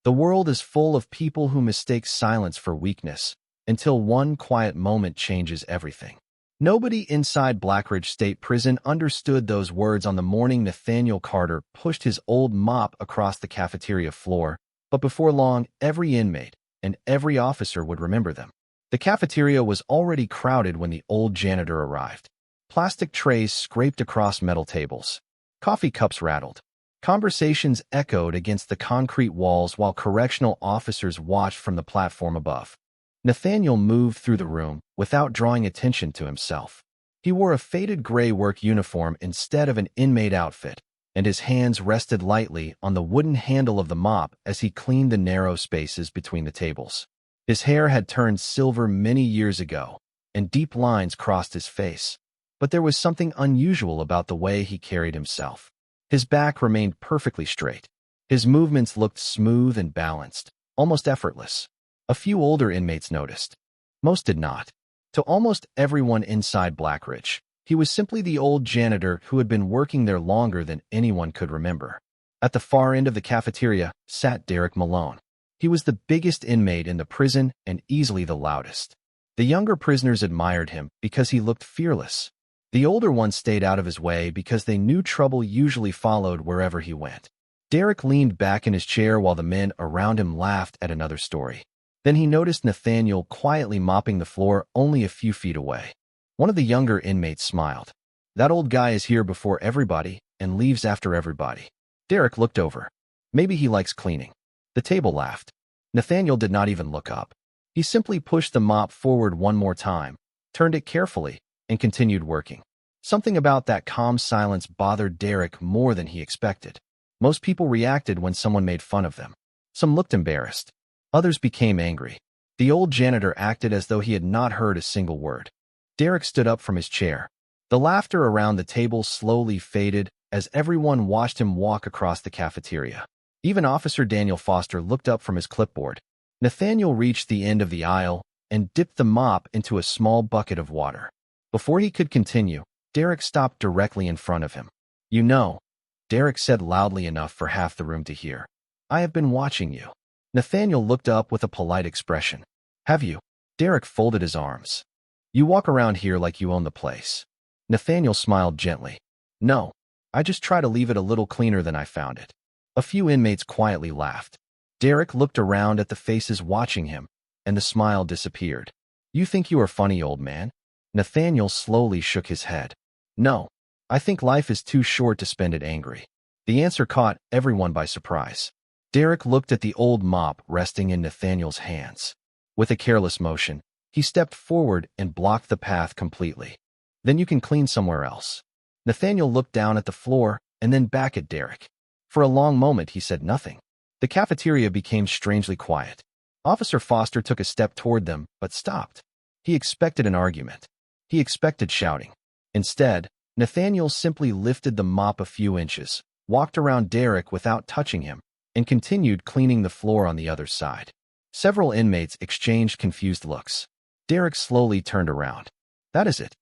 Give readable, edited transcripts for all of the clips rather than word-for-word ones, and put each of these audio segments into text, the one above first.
The world is full of people who mistake silence for weakness, until one quiet moment changes everything. Nobody inside Blackridge State Prison understood those words on the morning Nathaniel Carter pushed his old mop across the cafeteria floor, but before long, every inmate and every officer would remember them. The cafeteria was already crowded when the old janitor arrived. Plastic trays scraped across metal tables. Coffee cups rattled. Conversations echoed against the concrete walls while correctional officers watched from the platform above. Nathaniel moved through the room without drawing attention to himself. He wore a faded gray work uniform instead of an inmate outfit, and his hands rested lightly on the wooden handle of the mop as he cleaned the narrow spaces between the tables. His hair had turned silver many years ago, and deep lines crossed his face. But there was something unusual about the way he carried himself. His back remained perfectly straight. His movements looked smooth and balanced, almost effortless. A few older inmates noticed. Most did not. To almost everyone inside Blackridge, he was simply the old janitor who had been working there longer than anyone could remember. At the far end of the cafeteria sat Derek Malone. He was the biggest inmate in the prison and easily the loudest. The younger prisoners admired him because he looked fearless. The older ones stayed out of his way because they knew trouble usually followed wherever he went. Derek leaned back in his chair while the men around him laughed at another story. Then he noticed Nathaniel quietly mopping the floor only a few feet away. One of the younger inmates smiled. That old guy is here before everybody and leaves after everybody. Derek looked over. Maybe he likes cleaning. The table laughed. Nathaniel did not even look up. He simply pushed the mop forward one more time, turned it carefully, and continued working. Something about that calm silence bothered Derek more than he expected. Most people reacted when someone made fun of them. Some looked embarrassed. Others became angry. The old janitor acted as though he had not heard a single word. Derek stood up from his chair. The laughter around the table slowly faded as everyone watched him walk across the cafeteria. Even Officer Daniel Foster looked up from his clipboard. Nathaniel reached the end of the aisle and dipped the mop into a small bucket of water. Before he could continue, Derek stopped directly in front of him. "You know," Derek said loudly enough for half the room to hear, "I have been watching you." Nathaniel looked up with a polite expression. "Have you?" Derek folded his arms. "You walk around here like you own the place." Nathaniel smiled gently. "No, I just try to leave it a little cleaner than I found it." A few inmates quietly laughed. Derek looked around at the faces watching him, and the smile disappeared. "You think you are funny, old man?" Nathaniel slowly shook his head. "No, I think life is too short to spend it angry." The answer caught everyone by surprise. Derek looked at the old mop resting in Nathaniel's hands. With a careless motion, he stepped forward and blocked the path completely. "Then you can clean somewhere else." Nathaniel looked down at the floor and then back at Derek. For a long moment, he said nothing. The cafeteria became strangely quiet. Officer Foster took a step toward them, but stopped. He expected an argument. He expected shouting. Instead, Nathaniel simply lifted the mop a few inches, walked around Derek without touching him, and continued cleaning the floor on the other side. Several inmates exchanged confused looks. Derek slowly turned around. "That is it?"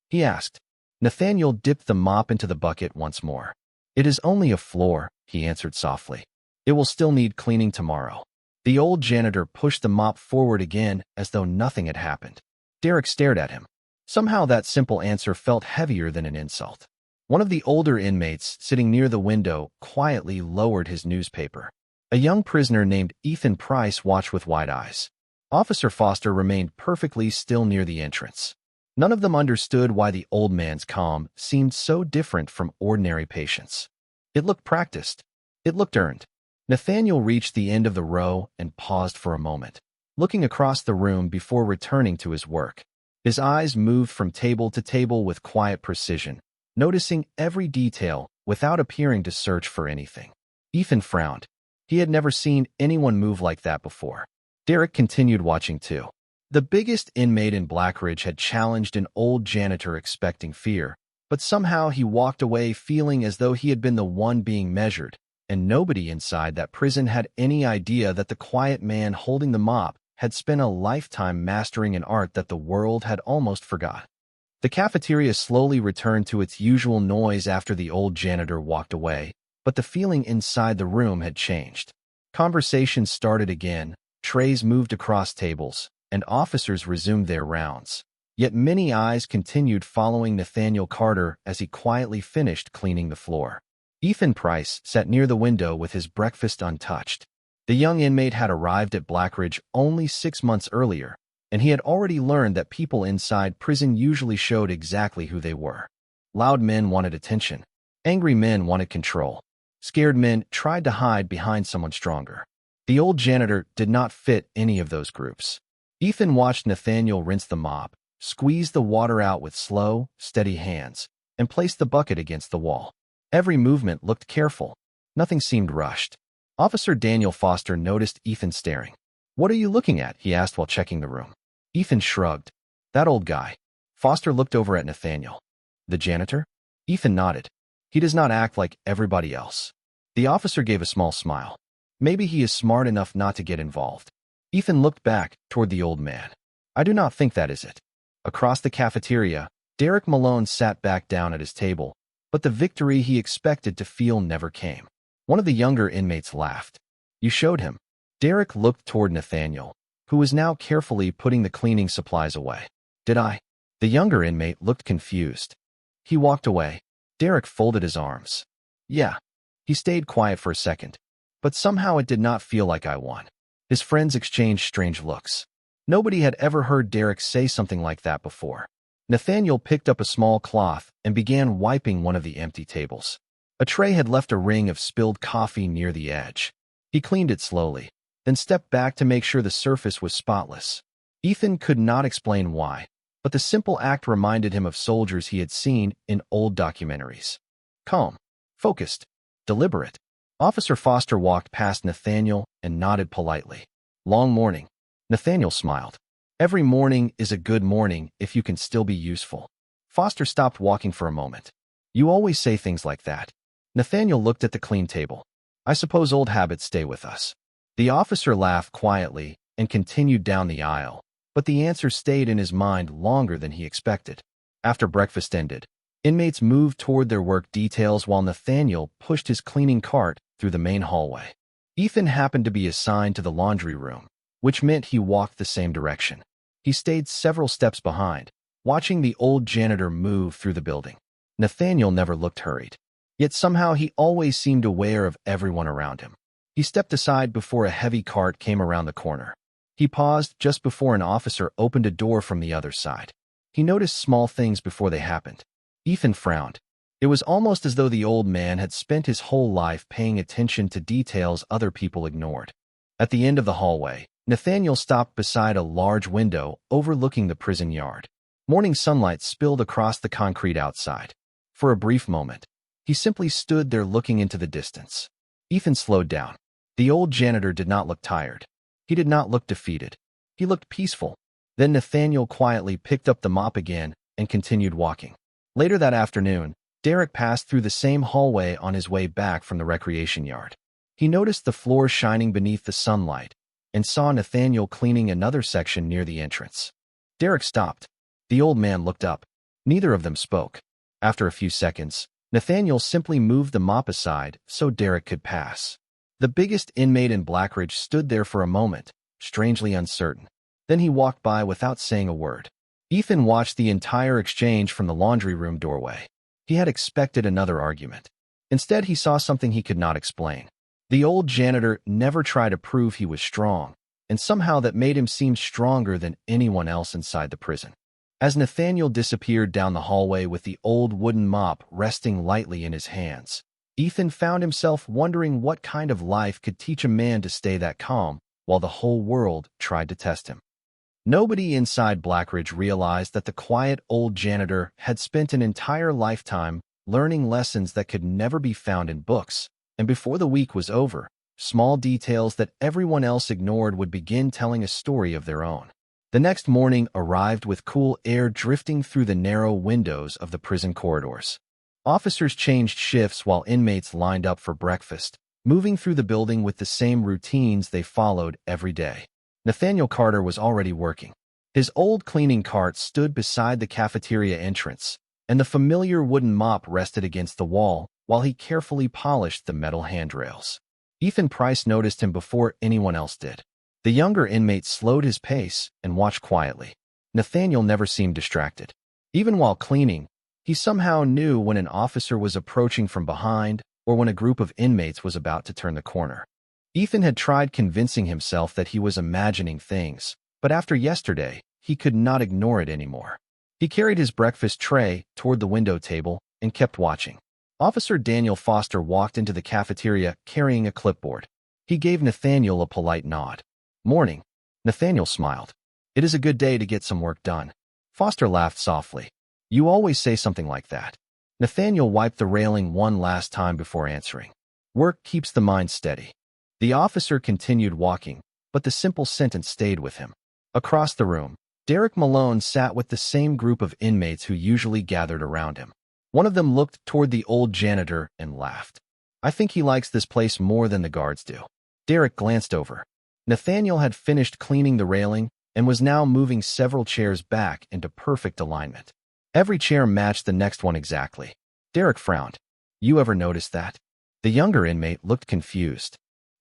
he asked. Nathaniel dipped the mop into the bucket once more. "It is only a floor," he answered softly. "It will still need cleaning tomorrow." The old janitor pushed the mop forward again as though nothing had happened. Derek stared at him. Somehow that simple answer felt heavier than an insult. One of the older inmates sitting near the window quietly lowered his newspaper. A young prisoner named Ethan Price watched with wide eyes. Officer Foster remained perfectly still near the entrance. None of them understood why the old man's calm seemed so different from ordinary patience. It looked practiced. It looked earned. Nathaniel reached the end of the row and paused for a moment, looking across the room before returning to his work. His eyes moved from table to table with quiet precision, noticing every detail without appearing to search for anything. Ethan frowned. He had never seen anyone move like that before. Derek continued watching too. The biggest inmate in Blackridge had challenged an old janitor expecting fear, but somehow he walked away feeling as though he had been the one being measured, and nobody inside that prison had any idea that the quiet man holding the mop had spent a lifetime mastering an art that the world had almost forgot. The cafeteria slowly returned to its usual noise after the old janitor walked away, but the feeling inside the room had changed. Conversations started again, trays moved across tables, and officers resumed their rounds. Yet many eyes continued following Nathaniel Carter as he quietly finished cleaning the floor. Ethan Price sat near the window with his breakfast untouched. The young inmate had arrived at Blackridge only 6 months earlier, and he had already learned that people inside prison usually showed exactly who they were. Loud men wanted attention. Angry men wanted control. Scared men tried to hide behind someone stronger. The old janitor did not fit any of those groups. Ethan watched Nathaniel rinse the mop, squeeze the water out with slow, steady hands, and place the bucket against the wall. Every movement looked careful. Nothing seemed rushed. Officer Daniel Foster noticed Ethan staring. "What are you looking at?" he asked while checking the room. Ethan shrugged. "That old guy." Foster looked over at Nathaniel. "The janitor?" Ethan nodded. "He does not act like everybody else." The officer gave a small smile. "Maybe he is smart enough not to get involved." Ethan looked back toward the old man. "I do not think that is it." Across the cafeteria, Derek Malone sat back down at his table, but the victory he expected to feel never came. One of the younger inmates laughed. "You showed him." Derek looked toward Nathaniel, who was now carefully putting the cleaning supplies away. "Did I?" The younger inmate looked confused. He walked away. Derek folded his arms. "Yeah." He stayed quiet for a second, but somehow it did not feel like I won. His friends exchanged strange looks. Nobody had ever heard Derek say something like that before. Nathaniel picked up a small cloth and began wiping one of the empty tables. A tray had left a ring of spilled coffee near the edge. He cleaned it slowly, then stepped back to make sure the surface was spotless. Ethan could not explain why, but the simple act reminded him of soldiers he had seen in old documentaries. Calm, focused, deliberate. Officer Foster walked past Nathaniel and nodded politely. "Long morning." Nathaniel smiled. "Every morning is a good morning if you can still be useful." Foster stopped walking for a moment. "You always say things like that." Nathaniel looked at the clean table. "I suppose old habits stay with us." The officer laughed quietly and continued down the aisle, but the answer stayed in his mind longer than he expected. After breakfast ended, inmates moved toward their work details while Nathaniel pushed his cleaning cart through the main hallway. Ethan happened to be assigned to the laundry room, which meant he walked the same direction. He stayed several steps behind, watching the old janitor move through the building. Nathaniel never looked hurried, yet somehow he always seemed aware of everyone around him. He stepped aside before a heavy cart came around the corner. He paused just before an officer opened a door from the other side. He noticed small things before they happened. Ethan frowned. It was almost as though the old man had spent his whole life paying attention to details other people ignored. At the end of the hallway, Nathaniel stopped beside a large window overlooking the prison yard. Morning sunlight spilled across the concrete outside. For a brief moment, he simply stood there looking into the distance. Ethan slowed down. The old janitor did not look tired. He did not look defeated. He looked peaceful. Then Nathaniel quietly picked up the mop again and continued walking. Later that afternoon, Derek passed through the same hallway on his way back from the recreation yard. He noticed the floor shining beneath the sunlight and saw Nathaniel cleaning another section near the entrance. Derek stopped. The old man looked up. Neither of them spoke. After a few seconds, Nathaniel simply moved the mop aside so Derek could pass. The biggest inmate in Blackridge stood there for a moment, strangely uncertain. Then he walked by without saying a word. Ethan watched the entire exchange from the laundry room doorway. He had expected another argument. Instead, he saw something he could not explain. The old janitor never tried to prove he was strong, and somehow that made him seem stronger than anyone else inside the prison. As Nathaniel disappeared down the hallway with the old wooden mop resting lightly in his hands, Ethan found himself wondering what kind of life could teach a man to stay that calm while the whole world tried to test him. Nobody inside Blackridge realized that the quiet old janitor had spent an entire lifetime learning lessons that could never be found in books, and before the week was over, small details that everyone else ignored would begin telling a story of their own. The next morning arrived with cool air drifting through the narrow windows of the prison corridors. Officers changed shifts while inmates lined up for breakfast, moving through the building with the same routines they followed every day. Nathaniel Carter was already working. His old cleaning cart stood beside the cafeteria entrance, and the familiar wooden mop rested against the wall while he carefully polished the metal handrails. Ethan Price noticed him before anyone else did. The younger inmate slowed his pace and watched quietly. Nathaniel never seemed distracted. Even while cleaning, he somehow knew when an officer was approaching from behind or when a group of inmates was about to turn the corner. Ethan had tried convincing himself that he was imagining things, but after yesterday, he could not ignore it anymore. He carried his breakfast tray toward the window table and kept watching. Officer Daniel Foster walked into the cafeteria carrying a clipboard. He gave Nathaniel a polite nod. "Morning." Nathaniel smiled. "It is a good day to get some work done." Foster laughed softly. "You always say something like that." Nathaniel wiped the railing one last time before answering. "Work keeps the mind steady." The officer continued walking, but the simple sentence stayed with him. Across the room, Derek Malone sat with the same group of inmates who usually gathered around him. One of them looked toward the old janitor and laughed. "I think he likes this place more than the guards do." Derek glanced over. Nathaniel had finished cleaning the railing and was now moving several chairs back into perfect alignment. Every chair matched the next one exactly. Derek frowned. "You ever notice that?" The younger inmate looked confused.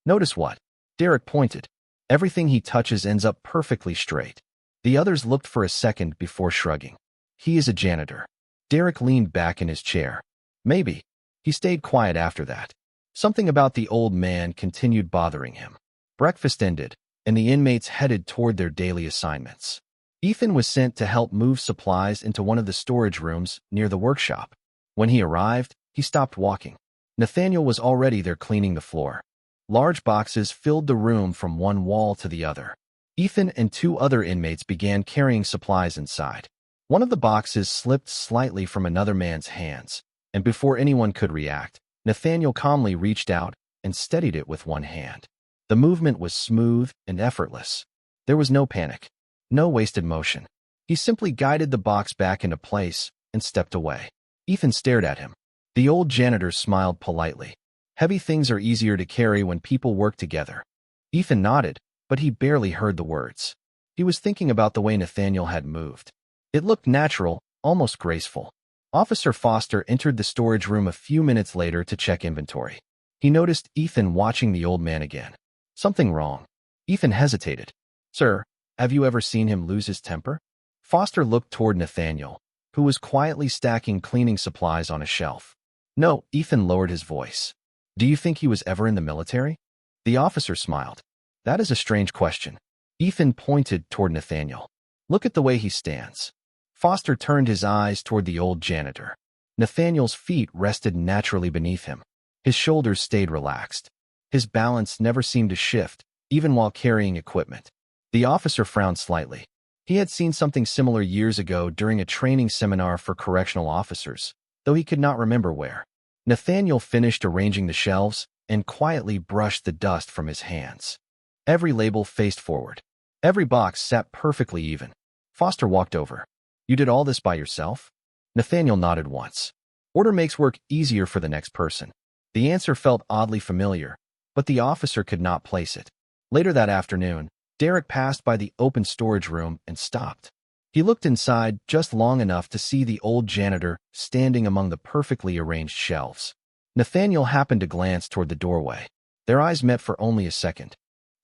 "Notice what?" Derek pointed. "Everything he touches ends up perfectly straight." The others looked for a second before shrugging. "He is a janitor." Derek leaned back in his chair. "Maybe." He stayed quiet after that. Something about the old man continued bothering him. Breakfast ended, and the inmates headed toward their daily assignments. Ethan was sent to help move supplies into one of the storage rooms near the workshop. When he arrived, he stopped walking. Nathaniel was already there cleaning the floor. Large boxes filled the room from one wall to the other. Ethan and two other inmates began carrying supplies inside. One of the boxes slipped slightly from another man's hands, and before anyone could react, Nathaniel calmly reached out and steadied it with one hand. The movement was smooth and effortless. There was no panic, no wasted motion. He simply guided the box back into place and stepped away. Ethan stared at him. The old janitor smiled politely. "Heavy things are easier to carry when people work together." Ethan nodded, but he barely heard the words. He was thinking about the way Nathaniel had moved. It looked natural, almost graceful. Officer Foster entered the storage room a few minutes later to check inventory. He noticed Ethan watching the old man again. "Something wrong?" Ethan hesitated. "Sir, have you ever seen him lose his temper?" Foster looked toward Nathaniel, who was quietly stacking cleaning supplies on a shelf. "No." Ethan lowered his voice. "Do you think he was ever in the military?" The officer smiled. "That is a strange question." Ethan pointed toward Nathaniel. "Look at the way he stands." Foster turned his eyes toward the old janitor. Nathaniel's feet rested naturally beneath him. His shoulders stayed relaxed. His balance never seemed to shift, even while carrying equipment. The officer frowned slightly. He had seen something similar years ago during a training seminar for correctional officers, though he could not remember where. Nathaniel finished arranging the shelves and quietly brushed the dust from his hands. Every label faced forward. Every box sat perfectly even. Foster walked over. "You did all this by yourself?" Nathaniel nodded once. "Order makes work easier for the next person." The answer felt oddly familiar, but the officer could not place it. Later that afternoon, Derek passed by the open storage room and stopped. He looked inside just long enough to see the old janitor standing among the perfectly arranged shelves. Nathaniel happened to glance toward the doorway. Their eyes met for only a second.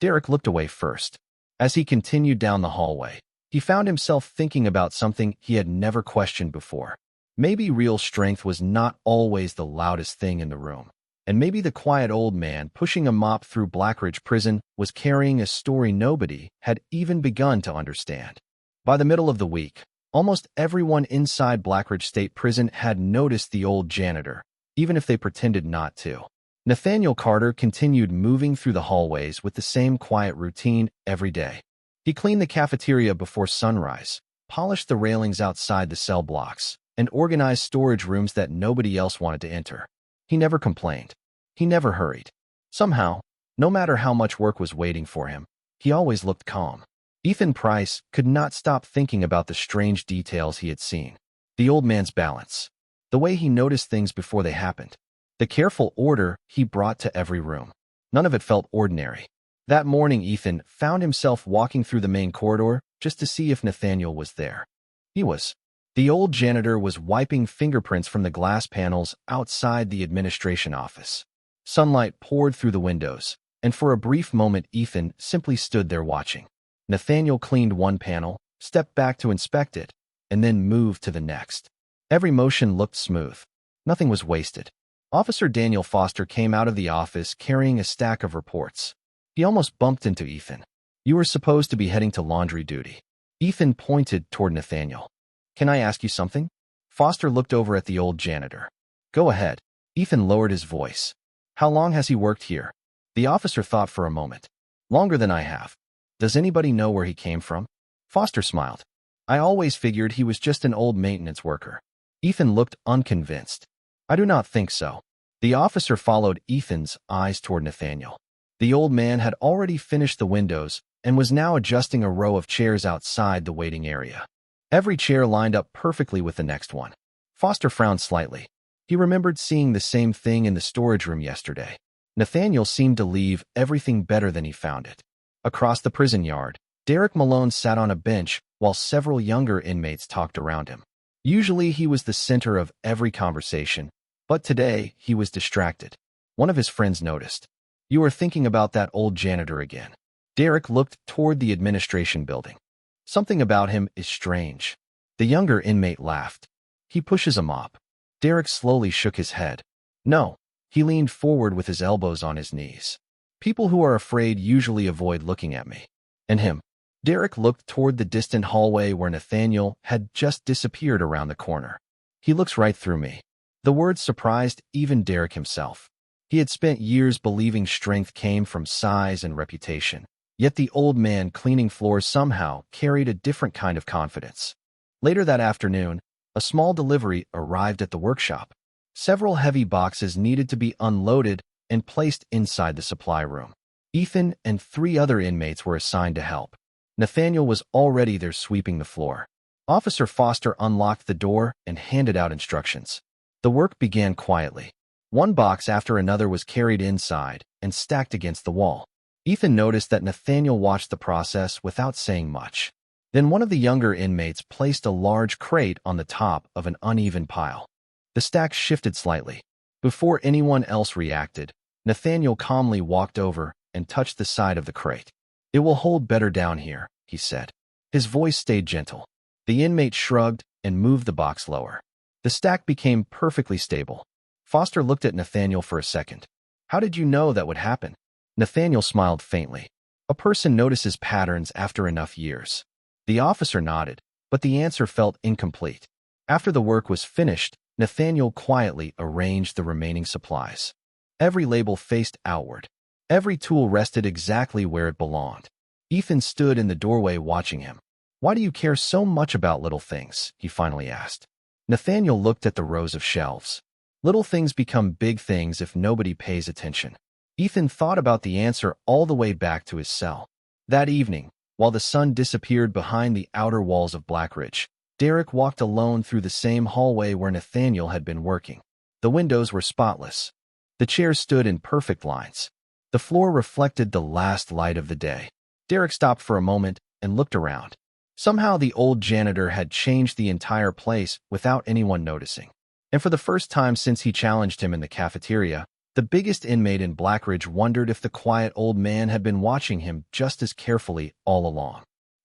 Derek looked away first. As he continued down the hallway, he found himself thinking about something he had never questioned before. Maybe real strength was not always the loudest thing in the room. And maybe the quiet old man pushing a mop through Blackridge Prison was carrying a story nobody had even begun to understand. By the middle of the week, almost everyone inside Blackridge State Prison had noticed the old janitor, even if they pretended not to. Nathaniel Carter continued moving through the hallways with the same quiet routine every day. He cleaned the cafeteria before sunrise, polished the railings outside the cell blocks, and organized storage rooms that nobody else wanted to enter. He never complained. He never hurried. Somehow, no matter how much work was waiting for him, he always looked calm. Ethan Price could not stop thinking about the strange details he had seen. The old man's balance. The way he noticed things before they happened. The careful order he brought to every room. None of it felt ordinary. That morning, Ethan found himself walking through the main corridor just to see if Nathaniel was there. He was. The old janitor was wiping fingerprints from the glass panels outside the administration office. Sunlight poured through the windows, and for a brief moment Ethan simply stood there watching. Nathaniel cleaned one panel, stepped back to inspect it, and then moved to the next. Every motion looked smooth. Nothing was wasted. Officer Daniel Foster came out of the office carrying a stack of reports. He almost bumped into Ethan. "You were supposed to be heading to laundry duty." Ethan pointed toward Nathaniel. "Can I ask you something?" Foster looked over at the old janitor. "Go ahead." Ethan lowered his voice. "How long has he worked here?" The officer thought for a moment. "Longer than I have." "Does anybody know where he came from?" Foster smiled. "I always figured he was just an old maintenance worker." Ethan looked unconvinced. "I do not think so." The officer followed Ethan's eyes toward Nathaniel. The old man had already finished the windows and was now adjusting a row of chairs outside the waiting area. Every chair lined up perfectly with the next one. Foster frowned slightly. He remembered seeing the same thing in the storage room yesterday. Nathaniel seemed to leave everything better than he found it. Across the prison yard, Derek Malone sat on a bench while several younger inmates talked around him. Usually he was the center of every conversation, but today he was distracted. One of his friends noticed. "You are thinking about that old janitor again." Derek looked toward the administration building. "Something about him is strange." The younger inmate laughed. "He pushes a mop." Derek slowly shook his head. "No." He leaned forward with his elbows on his knees. "People who are afraid usually avoid looking at me." "And him." Derek looked toward the distant hallway where Nathaniel had just disappeared around the corner. "He looks right through me." The words surprised even Derek himself. He had spent years believing strength came from size and reputation, yet the old man cleaning floors somehow carried a different kind of confidence. Later that afternoon, a small delivery arrived at the workshop. Several heavy boxes needed to be unloaded and placed inside the supply room. Ethan and 3 other inmates were assigned to help. Nathaniel was already there sweeping the floor. Officer Foster unlocked the door and handed out instructions. The work began quietly. One box after another was carried inside and stacked against the wall. Ethan noticed that Nathaniel watched the process without saying much. Then one of the younger inmates placed a large crate on the top of an uneven pile. The stack shifted slightly. Before anyone else reacted, Nathaniel calmly walked over and touched the side of the crate. "It will hold better down here," he said. His voice stayed gentle. The inmate shrugged and moved the box lower. The stack became perfectly stable. Foster looked at Nathaniel for a second. "How did you know that would happen?" Nathaniel smiled faintly. "A person notices patterns after enough years." The officer nodded, but the answer felt incomplete. After the work was finished, Nathaniel quietly arranged the remaining supplies. Every label faced outward. Every tool rested exactly where it belonged. Ethan stood in the doorway watching him. "Why do you care so much about little things?" he finally asked. Nathaniel looked at the rows of shelves. Little things become big things if nobody pays attention. Ethan thought about the answer all the way back to his cell. That evening, while the sun disappeared behind the outer walls of Blackridge, Derek walked alone through the same hallway where Nathaniel had been working. The windows were spotless. The chairs stood in perfect lines. The floor reflected the last light of the day. Derek stopped for a moment and looked around. Somehow the old janitor had changed the entire place without anyone noticing. And for the first time since he challenged him in the cafeteria, the biggest inmate in Blackridge wondered if the quiet old man had been watching him just as carefully all along.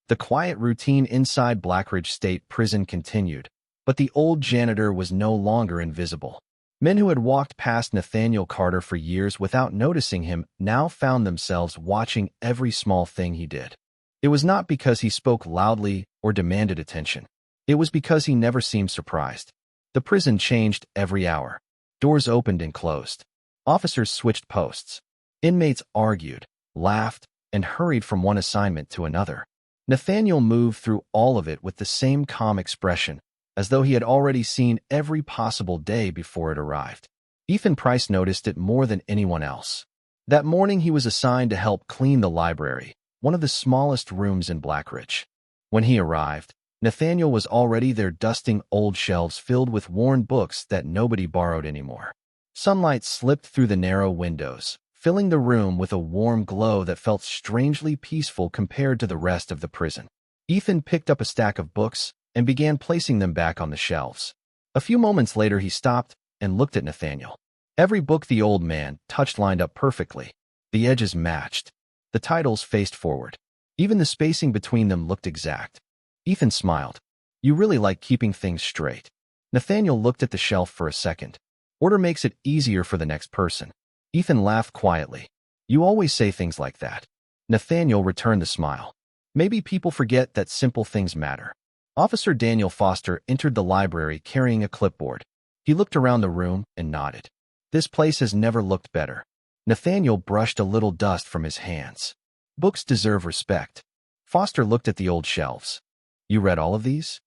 The quiet routine inside Blackridge State Prison continued, but the old janitor was no longer invisible. Men who had walked past Nathaniel Carter for years without noticing him now found themselves watching every small thing he did. It was not because he spoke loudly or demanded attention. It was because he never seemed surprised. The prison changed every hour. Doors opened and closed. Officers switched posts. Inmates argued, laughed, and hurried from one assignment to another. Nathaniel moved through all of it with the same calm expression, as though he had already seen every possible day before it arrived. Ethan Price noticed it more than anyone else. That morning he was assigned to help clean the library, one of the smallest rooms in Blackridge. When he arrived, Nathaniel was already there dusting old shelves filled with worn books that nobody borrowed anymore. Sunlight slipped through the narrow windows, filling the room with a warm glow that felt strangely peaceful compared to the rest of the prison. Ethan picked up a stack of books and began placing them back on the shelves. A few moments later he stopped and looked at Nathaniel. Every book the old man touched lined up perfectly. The edges matched. The titles faced forward. Even the spacing between them looked exact. Ethan smiled. You really like keeping things straight. Nathaniel looked at the shelf for a second. Order makes it easier for the next person. Ethan laughed quietly. You always say things like that. Nathaniel returned the smile. Maybe people forget that simple things matter. Officer Daniel Foster entered the library carrying a clipboard. He looked around the room and nodded. This place has never looked better. Nathaniel brushed a little dust from his hands. Books deserve respect. Foster looked at the old shelves. You read all of these?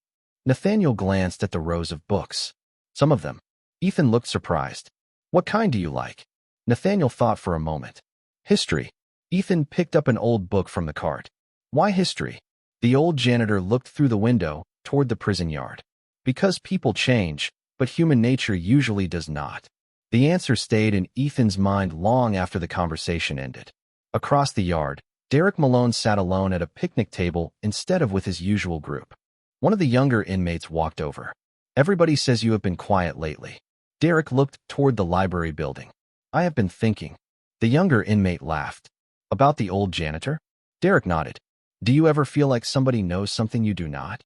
Nathaniel glanced at the rows of books. Some of them. Ethan looked surprised. What kind do you like? Nathaniel thought for a moment. History. Ethan picked up an old book from the cart. Why history? The old janitor looked through the window toward the prison yard. Because people change, but human nature usually does not. The answer stayed in Ethan's mind long after the conversation ended. Across the yard, Derek Malone sat alone at a picnic table instead of with his usual group. One of the younger inmates walked over. Everybody says you have been quiet lately. Derek looked toward the library building. I have been thinking. The younger inmate laughed. About the old janitor? Derek nodded. Do you ever feel like somebody knows something you do not?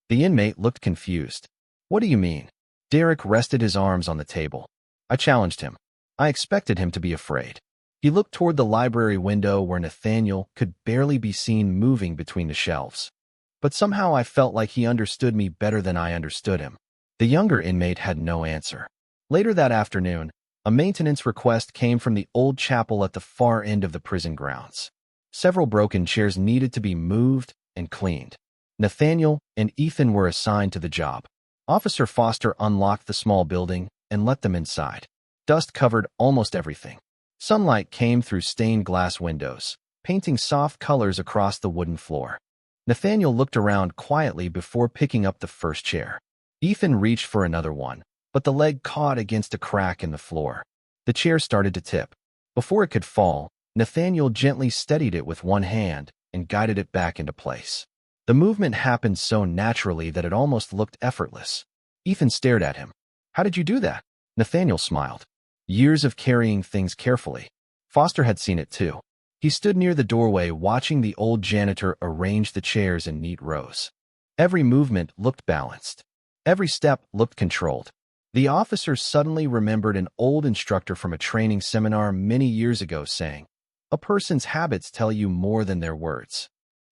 The inmate looked confused. What do you mean? Derek rested his arms on the table. I challenged him. I expected him to be afraid. He looked toward the library window where Nathaniel could barely be seen moving between the shelves. But somehow I felt like he understood me better than I understood him. The younger inmate had no answer. Later that afternoon, a maintenance request came from the old chapel at the far end of the prison grounds. Several broken chairs needed to be moved and cleaned. Nathaniel and Ethan were assigned to the job. Officer Foster unlocked the small building and let them inside. Dust covered almost everything. Sunlight came through stained glass windows, painting soft colors across the wooden floor. Nathaniel looked around quietly before picking up the first chair. Ethan reached for another one, but the leg caught against a crack in the floor. The chair started to tip. Before it could fall, Nathaniel gently steadied it with one hand and guided it back into place. The movement happened so naturally that it almost looked effortless. Ethan stared at him. How did you do that? Nathaniel smiled. Years of carrying things carefully. Foster had seen it too. He stood near the doorway watching the old janitor arrange the chairs in neat rows. Every movement looked balanced. Every step looked controlled. The officer suddenly remembered an old instructor from a training seminar many years ago saying, "A person's habits tell you more than their words."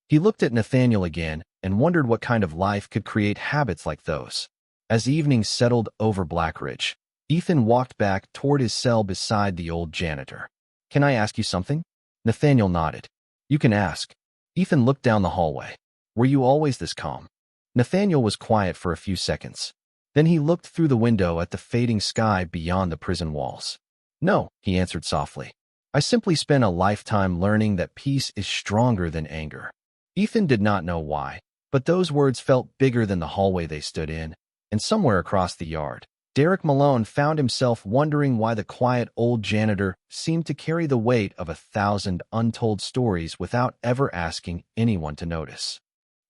He looked at Nathaniel again and wondered what kind of life could create habits like those. As evening settled over Blackridge, Ethan walked back toward his cell beside the old janitor. Can I ask you something? Nathaniel nodded. You can ask. Ethan looked down the hallway. Were you always this calm? Nathaniel was quiet for a few seconds. Then he looked through the window at the fading sky beyond the prison walls. No, he answered softly. I simply spent a lifetime learning that peace is stronger than anger. Ethan did not know why, but those words felt bigger than the hallway they stood in, and somewhere across the yard, Derek Malone found himself wondering why the quiet old janitor seemed to carry the weight of 1,000 untold stories without ever asking anyone to notice.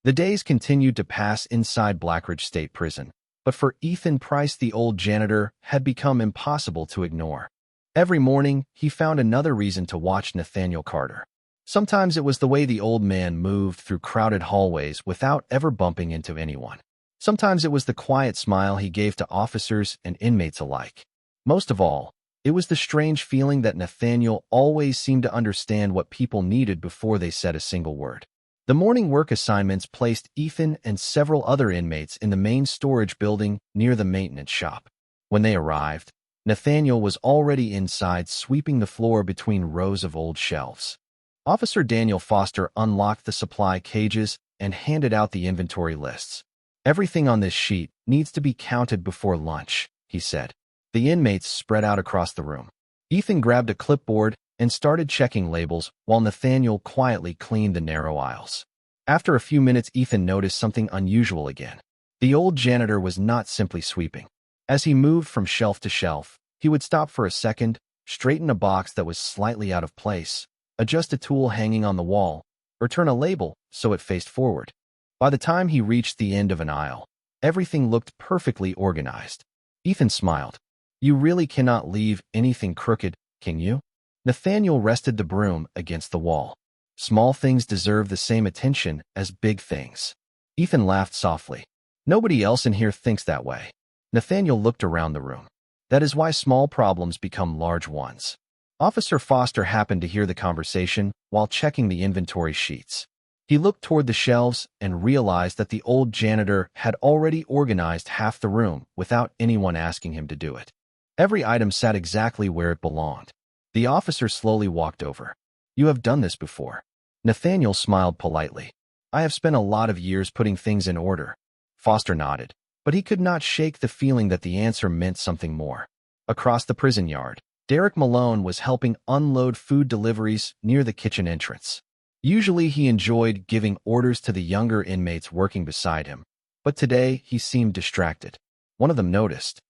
The days continued to pass inside Blackridge State Prison, but for Ethan Price, the old janitor had become impossible to ignore. Every morning, he found another reason to watch Nathaniel Carter. Sometimes it was the way the old man moved through crowded hallways without ever bumping into anyone. Sometimes it was the quiet smile he gave to officers and inmates alike. Most of all, it was the strange feeling that Nathaniel always seemed to understand what people needed before they said a single word. The morning work assignments placed Ethan and several other inmates in the main storage building near the maintenance shop. When they arrived, Nathaniel was already inside sweeping the floor between rows of old shelves. Officer Daniel Foster unlocked the supply cages and handed out the inventory lists. Everything on this sheet needs to be counted before lunch, he said. The inmates spread out across the room. Ethan grabbed a clipboard and started checking labels while Nathaniel quietly cleaned the narrow aisles. After a few minutes, Ethan noticed something unusual again. The old janitor was not simply sweeping. As he moved from shelf to shelf, he would stop for a second, straighten a box that was slightly out of place, adjust a tool hanging on the wall, or turn a label so it faced forward. By the time he reached the end of an aisle, everything looked perfectly organized. Ethan smiled. You really cannot leave anything crooked, can you? Nathaniel rested the broom against the wall. Small things deserve the same attention as big things. Ethan laughed softly. Nobody else in here thinks that way. Nathaniel looked around the room. That is why small problems become large ones. Officer Foster happened to hear the conversation while checking the inventory sheets. He looked toward the shelves and realized that the old janitor had already organized half the room without anyone asking him to do it. Every item sat exactly where it belonged. The officer slowly walked over. You have done this before. Nathaniel smiled politely. I have spent a lot of years putting things in order. Foster nodded, but he could not shake the feeling that the answer meant something more. Across the prison yard, Derek Malone was helping unload food deliveries near the kitchen entrance. Usually he enjoyed giving orders to the younger inmates working beside him, but today he seemed distracted. One of them noticed.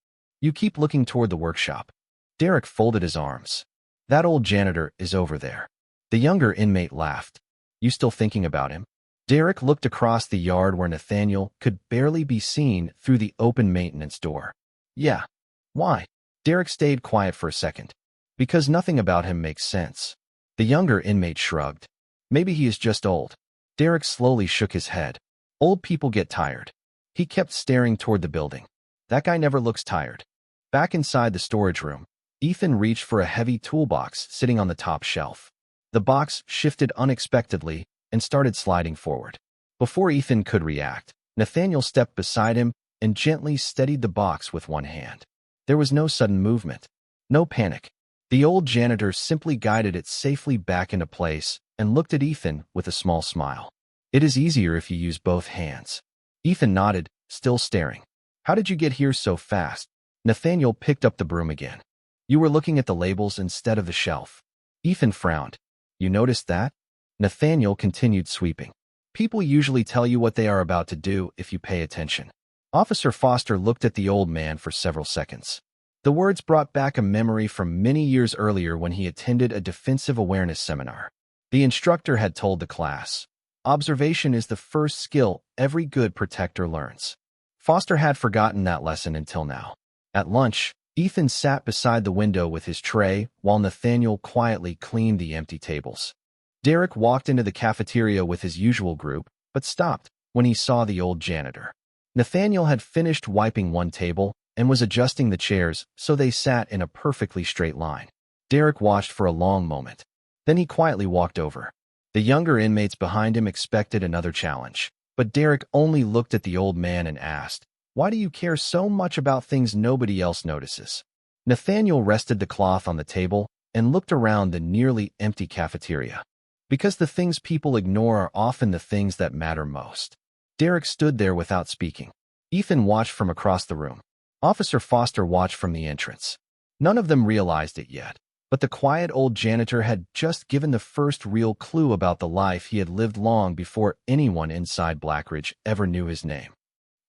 You keep looking toward the workshop. Derek folded his arms. That old janitor is over there. The younger inmate laughed. You still thinking about him? Derek looked across the yard where Nathaniel could barely be seen through the open maintenance door. Yeah. Why? Derek stayed quiet for a second. Because nothing about him makes sense. The younger inmate shrugged. Maybe he is just old. Derek slowly shook his head. Old people get tired. He kept staring toward the building. That guy never looks tired. Back inside the storage room, Ethan reached for a heavy toolbox sitting on the top shelf. The box shifted unexpectedly and started sliding forward. Before Ethan could react, Nathaniel stepped beside him and gently steadied the box with one hand. There was no sudden movement, no panic. The old janitor simply guided it safely back into place and looked at Ethan with a small smile. It is easier if you use both hands. Ethan nodded, still staring. How did you get here so fast? Nathaniel picked up the broom again. You were looking at the labels instead of the shelf. Ethan frowned. You noticed that? Nathaniel continued sweeping. People usually tell you what they are about to do if you pay attention. Officer Foster looked at the old man for several seconds. The words brought back a memory from many years earlier when he attended a defensive awareness seminar. The instructor had told the class, observation is the first skill every good protector learns. Foster had forgotten that lesson until now. At lunch, Ethan sat beside the window with his tray while Nathaniel quietly cleaned the empty tables. Derek walked into the cafeteria with his usual group, but stopped when he saw the old janitor. Nathaniel had finished wiping one table and was adjusting the chairs so they sat in a perfectly straight line. Derek watched for a long moment. Then he quietly walked over. The younger inmates behind him expected another challenge, but Derek only looked at the old man and asked, why do you care so much about things nobody else notices? Nathaniel rested the cloth on the table and looked around the nearly empty cafeteria. Because the things people ignore are often the things that matter most. Derek stood there without speaking. Ethan watched from across the room. Officer Foster watched from the entrance. None of them realized it yet, but the quiet old janitor had just given the first real clue about the life he had lived long before anyone inside Blackridge ever knew his name.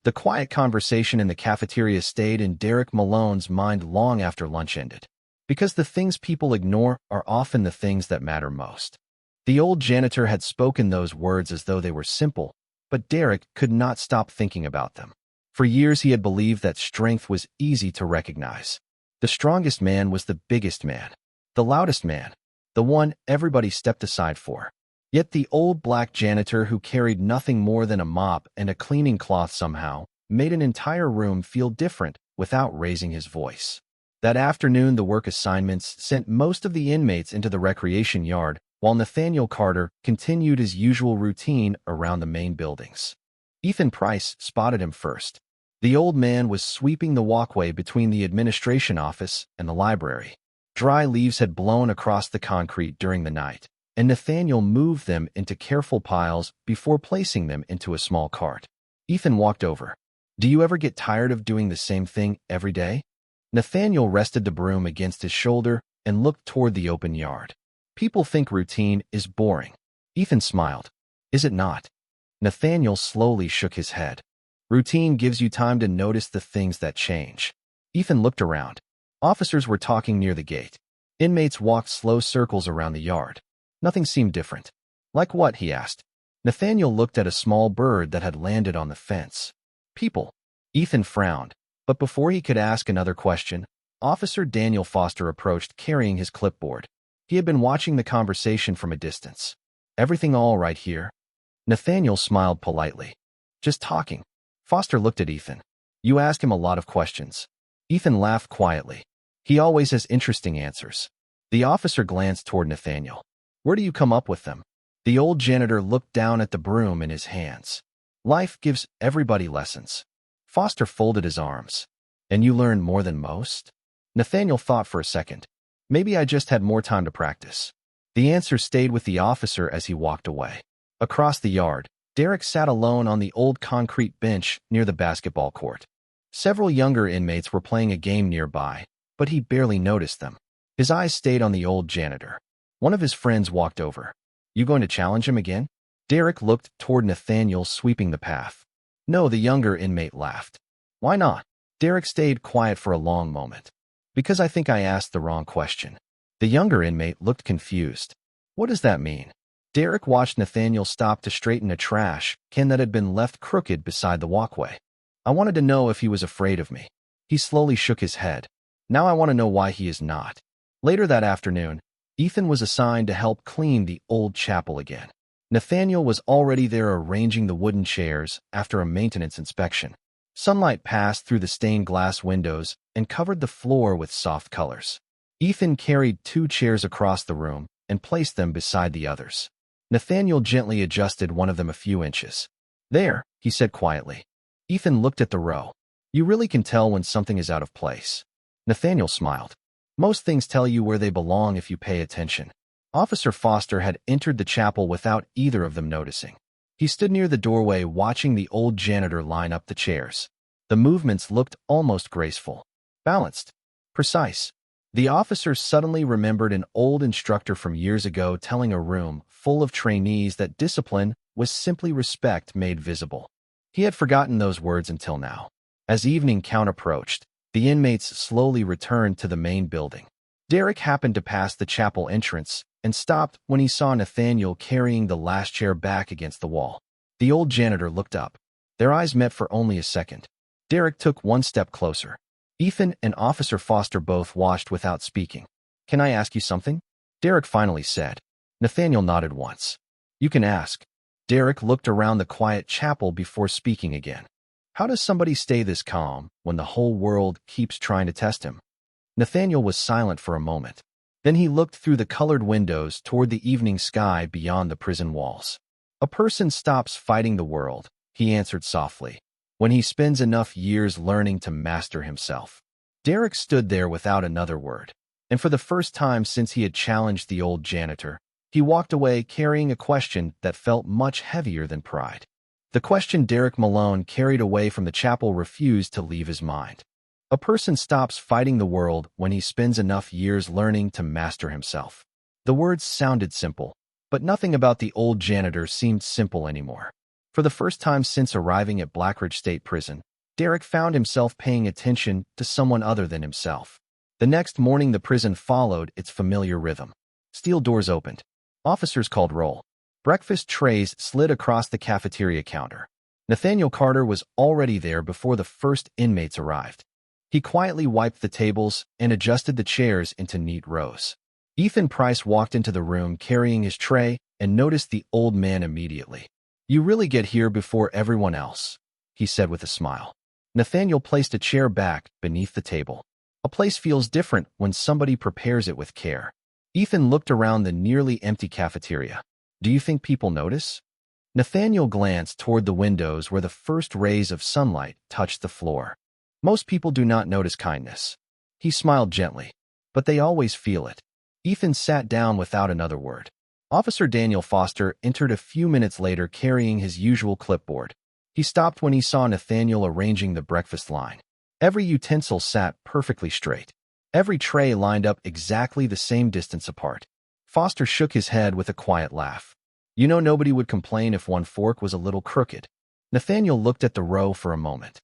The quiet conversation in the cafeteria stayed in Derek Malone's mind long after lunch ended. Because the things people ignore are often the things that matter most. The old janitor had spoken those words as though they were simple, but Derek could not stop thinking about them. For years he had believed that strength was easy to recognize. The strongest man was the biggest man, the loudest man, the one everybody stepped aside for. Yet the old black janitor who carried nothing more than a mop and a cleaning cloth somehow made an entire room feel different without raising his voice. That afternoon the work assignments sent most of the inmates into the recreation yard, while Nathaniel Carter continued his usual routine around the main buildings. Ethan Price spotted him first. The old man was sweeping the walkway between the administration office and the library. Dry leaves had blown across the concrete during the night, and Nathaniel moved them into careful piles before placing them into a small cart. Ethan walked over. Do you ever get tired of doing the same thing every day? Nathaniel rested the broom against his shoulder and looked toward the open yard. People think routine is boring. Ethan smiled. Is it not? Nathaniel slowly shook his head. Routine gives you time to notice the things that change. Ethan looked around. Officers were talking near the gate. Inmates walked slow circles around the yard. Nothing seemed different. Like what? He asked. Nathaniel looked at a small bird that had landed on the fence. People. Ethan frowned, but before he could ask another question, Officer Daniel Foster approached carrying his clipboard. He had been watching the conversation from a distance. Everything all right here? Nathaniel smiled politely. Just talking. Foster looked at Ethan. You ask him a lot of questions. Ethan laughed quietly. He always has interesting answers. The officer glanced toward Nathaniel. Where do you come up with them? The old janitor looked down at the broom in his hands. Life gives everybody lessons. Foster folded his arms. And you learn more than most? Nathaniel thought for a second. Maybe I just had more time to practice. The answer stayed with the officer as he walked away. Across the yard, Derek sat alone on the old concrete bench near the basketball court. Several younger inmates were playing a game nearby, but he barely noticed them. His eyes stayed on the old janitor. One of his friends walked over. You going to challenge him again? Derek looked toward Nathaniel sweeping the path. No, the younger inmate laughed. Why not? Derek stayed quiet for a long moment. Because I think I asked the wrong question. The younger inmate looked confused. What does that mean? Derek watched Nathaniel stop to straighten a trash can that had been left crooked beside the walkway. I wanted to know if he was afraid of me. He slowly shook his head. Now I want to know why he is not. Later that afternoon, Ethan was assigned to help clean the old chapel again. Nathaniel was already there arranging the wooden chairs after a maintenance inspection. Sunlight passed through the stained glass windows and covered the floor with soft colors. Ethan carried 2 chairs across the room and placed them beside the others. Nathaniel gently adjusted one of them a few inches. There, he said quietly. Ethan looked at the row. You really can tell when something is out of place. Nathaniel smiled. Most things tell you where they belong if you pay attention. Officer Foster had entered the chapel without either of them noticing. He stood near the doorway watching the old janitor line up the chairs. The movements looked almost graceful. Balanced. Precise. The officer suddenly remembered an old instructor from years ago telling a room full of trainees that discipline was simply respect made visible. He had forgotten those words until now. As evening count approached, the inmates slowly returned to the main building. Derek happened to pass the chapel entrance and stopped when he saw Nathaniel carrying the last chair back against the wall. The old janitor looked up. Their eyes met for only a second. Derek took one step closer. Ethan and Officer Foster both watched without speaking. Can I ask you something? Derek finally said. Nathaniel nodded once. You can ask. Derek looked around the quiet chapel before speaking again. How does somebody stay this calm when the whole world keeps trying to test him? Nathaniel was silent for a moment. Then he looked through the colored windows toward the evening sky beyond the prison walls. A person stops fighting the world, he answered softly, when he spends enough years learning to master himself. Derek stood there without another word, and for the first time since he had challenged the old janitor, he walked away carrying a question that felt much heavier than pride. The question Derek Malone carried away from the chapel refused to leave his mind. A person stops fighting the world when he spends enough years learning to master himself. The words sounded simple, but nothing about the old janitor seemed simple anymore. For the first time since arriving at Blackridge State Prison, Derek found himself paying attention to someone other than himself. The next morning the prison followed its familiar rhythm. Steel doors opened. Officers called roll. Breakfast trays slid across the cafeteria counter. Nathaniel Carter was already there before the first inmates arrived. He quietly wiped the tables and adjusted the chairs into neat rows. Ethan Price walked into the room carrying his tray and noticed the old man immediately. You really get here before everyone else, he said with a smile. Nathaniel placed a chair back beneath the table. A place feels different when somebody prepares it with care. Ethan looked around the nearly empty cafeteria. Do you think people notice? Nathaniel glanced toward the windows where the first rays of sunlight touched the floor. Most people do not notice kindness. He smiled gently, but they always feel it. Ethan sat down without another word. Officer Daniel Foster entered a few minutes later carrying his usual clipboard. He stopped when he saw Nathaniel arranging the breakfast line. Every utensil sat perfectly straight. Every tray lined up exactly the same distance apart. Foster shook his head with a quiet laugh. You know, nobody would complain if one fork was a little crooked. Nathaniel looked at the row for a moment.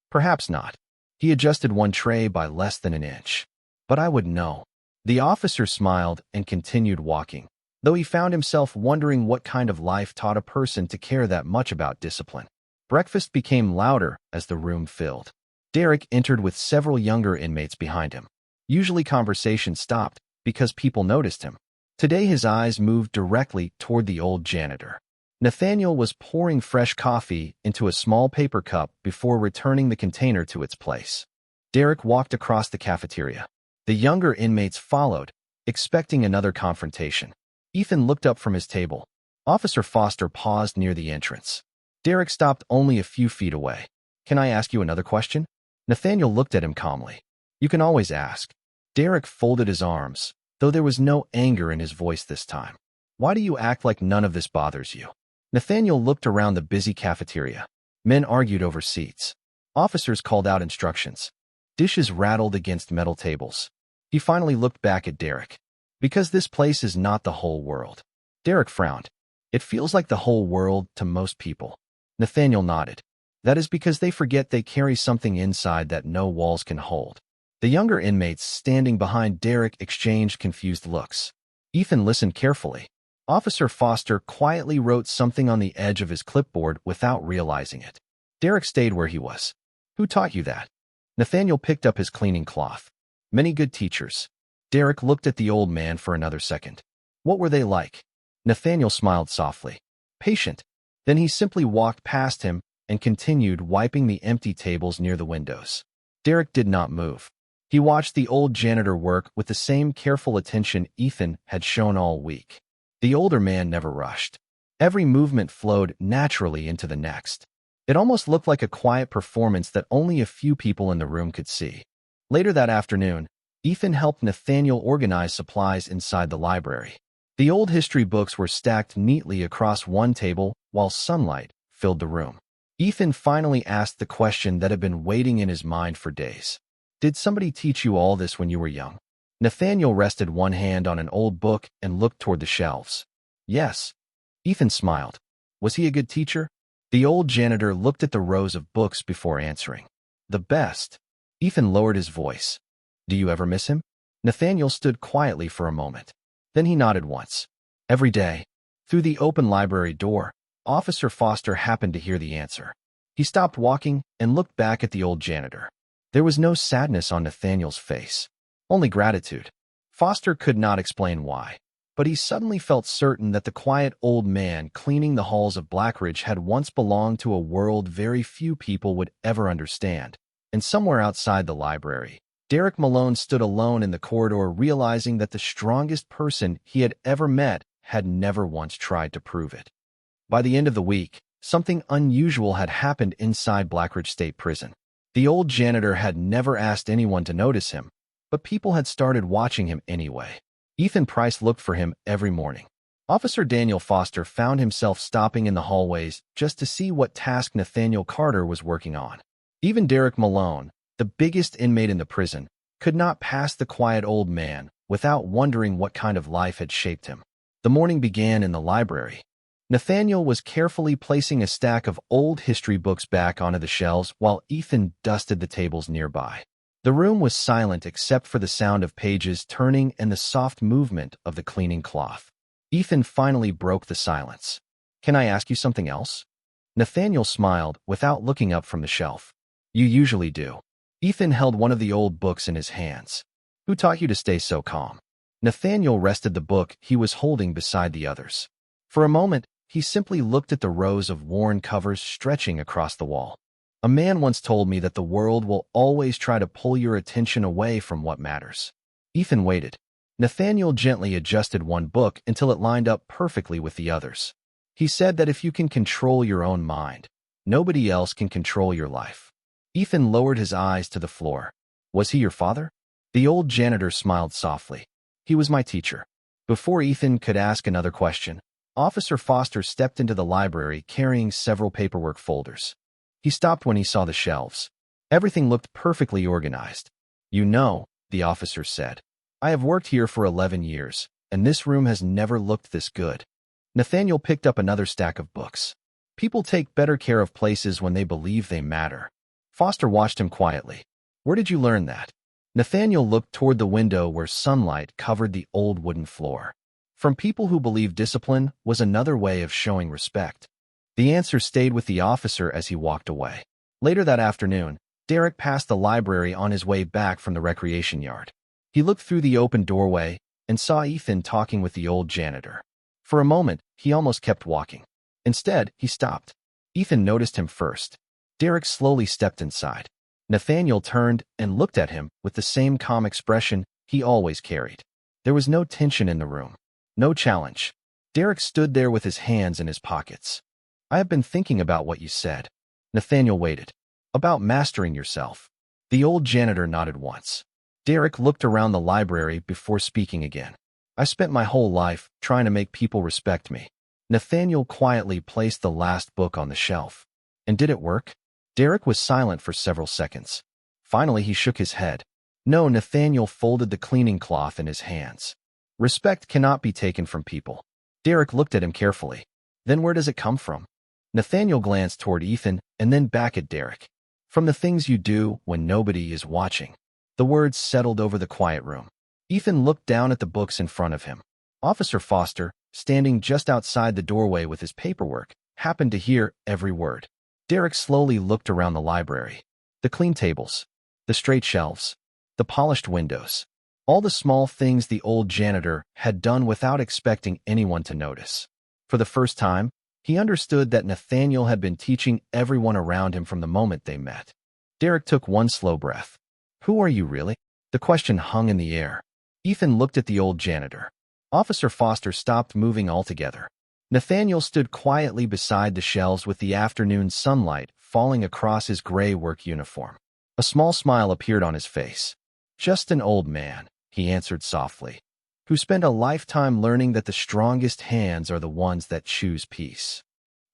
Perhaps not. He adjusted one tray by less than an inch. But I would know. The officer smiled and continued walking, though he found himself wondering what kind of life taught a person to care that much about discipline. Breakfast became louder as the room filled. Derek entered with several younger inmates behind him. Usually conversation stopped because people noticed him. Today his eyes moved directly toward the old janitor. Nathaniel was pouring fresh coffee into a small paper cup before returning the container to its place. Derek walked across the cafeteria. The younger inmates followed, expecting another confrontation. Ethan looked up from his table. Officer Foster paused near the entrance. Derek stopped only a few feet away. "Can I ask you another question?" Nathaniel looked at him calmly. "You can always ask." Derek folded his arms, though there was no anger in his voice this time. "Why do you act like none of this bothers you?" Nathaniel looked around the busy cafeteria. Men argued over seats. Officers called out instructions. Dishes rattled against metal tables. He finally looked back at Derek. "Because this place is not the whole world." Derek frowned. "It feels like the whole world to most people." Nathaniel nodded. "That is because they forget they carry something inside that no walls can hold." The younger inmates standing behind Derek exchanged confused looks. Ethan listened carefully. Officer Foster quietly wrote something on the edge of his clipboard without realizing it. Derek stayed where he was. "Who taught you that?" Nathaniel picked up his cleaning cloth. "Many good teachers." Derek looked at the old man for another second. "What were they like?" Nathaniel smiled softly. "Patient." Then he simply walked past him and continued wiping the empty tables near the windows. Derek did not move. He watched the old janitor work with the same careful attention Ethan had shown all week. The older man never rushed. Every movement flowed naturally into the next. It almost looked like a quiet performance that only a few people in the room could see. Later that afternoon, Ethan helped Nathaniel organize supplies inside the library. The old history books were stacked neatly across one table while sunlight filled the room. Ethan finally asked the question that had been waiting in his mind for days. "Did somebody teach you all this when you were young?" Nathaniel rested one hand on an old book and looked toward the shelves. "Yes." Ethan smiled. "Was he a good teacher?" The old janitor looked at the rows of books before answering. "The best." Ethan lowered his voice. "Do you ever miss him?" Nathaniel stood quietly for a moment. Then he nodded once. "Every day." Through the open library door, Officer Foster happened to hear the answer. He stopped walking and looked back at the old janitor. There was no sadness on Nathaniel's face, only gratitude. Foster could not explain why, but he suddenly felt certain that the quiet old man cleaning the halls of Blackridge had once belonged to a world very few people would ever understand. And somewhere outside the library, Derek Malone stood alone in the corridor, realizing that the strongest person he had ever met had never once tried to prove it. By the end of the week, something unusual had happened inside Blackridge State Prison. The old janitor had never asked anyone to notice him, but people had started watching him anyway. Ethan Price looked for him every morning. Officer Daniel Foster found himself stopping in the hallways just to see what task Nathaniel Carter was working on. Even Derek Malone, the biggest inmate in the prison, could not pass the quiet old man without wondering what kind of life had shaped him. The morning began in the library. Nathaniel was carefully placing a stack of old history books back onto the shelves while Ethan dusted the tables nearby. The room was silent except for the sound of pages turning and the soft movement of the cleaning cloth. Ethan finally broke the silence. "Can I ask you something else?" Nathaniel smiled without looking up from the shelf. "You usually do." Ethan held one of the old books in his hands. "Who taught you to stay so calm?" Nathaniel rested the book he was holding beside the others. For a moment, he simply looked at the rows of worn covers stretching across the wall. "A man once told me that the world will always try to pull your attention away from what matters." Ethan waited. Nathaniel gently adjusted one book until it lined up perfectly with the others. He said that if you can control your own mind, nobody else can control your life. Ethan lowered his eyes to the floor. "Was he your father?" The old janitor smiled softly. "He was my teacher." Before Ethan could ask another question, Officer Foster stepped into the library carrying several paperwork folders. He stopped when he saw the shelves. Everything looked perfectly organized. "You know," the officer said, "I have worked here for 11 years, and this room has never looked this good." Nathaniel picked up another stack of books. "People take better care of places when they believe they matter." Foster watched him quietly. "Where did you learn that?" Nathaniel looked toward the window where sunlight covered the old wooden floor. "From people who believe discipline was another way of showing respect." The answer stayed with the officer as he walked away. Later that afternoon, Derek passed the library on his way back from the recreation yard. He looked through the open doorway and saw Ethan talking with the old janitor. For a moment, he almost kept walking. Instead, he stopped. Ethan noticed him first. Derek slowly stepped inside. Nathaniel turned and looked at him with the same calm expression he always carried. There was no tension in the room. No challenge. Derek stood there with his hands in his pockets. I have been thinking about what you said. Nathaniel waited. About mastering yourself. The old janitor nodded once. Derek looked around the library before speaking again. I spent my whole life trying to make people respect me. Nathaniel quietly placed the last book on the shelf. And did it work? Derek was silent for several seconds. Finally, he shook his head. No, Nathaniel folded the cleaning cloth in his hands. Respect cannot be taken from people. Derek looked at him carefully. Then where does it come from? Nathaniel glanced toward Ethan and then back at Derek. From the things you do when nobody is watching. The words settled over the quiet room. Ethan looked down at the books in front of him. Officer Foster, standing just outside the doorway with his paperwork, happened to hear every word. Derek slowly looked around the library. The clean tables, the straight shelves, the polished windows. All the small things the old janitor had done without expecting anyone to notice. For the first time, he understood that Nathaniel had been teaching everyone around him from the moment they met. Derek took one slow breath. Who are you really? The question hung in the air. Ethan looked at the old janitor. Officer Foster stopped moving altogether. Nathaniel stood quietly beside the shelves with the afternoon sunlight falling across his gray work uniform. A small smile appeared on his face. Just an old man, he answered softly, who spent a lifetime learning that the strongest hands are the ones that choose peace.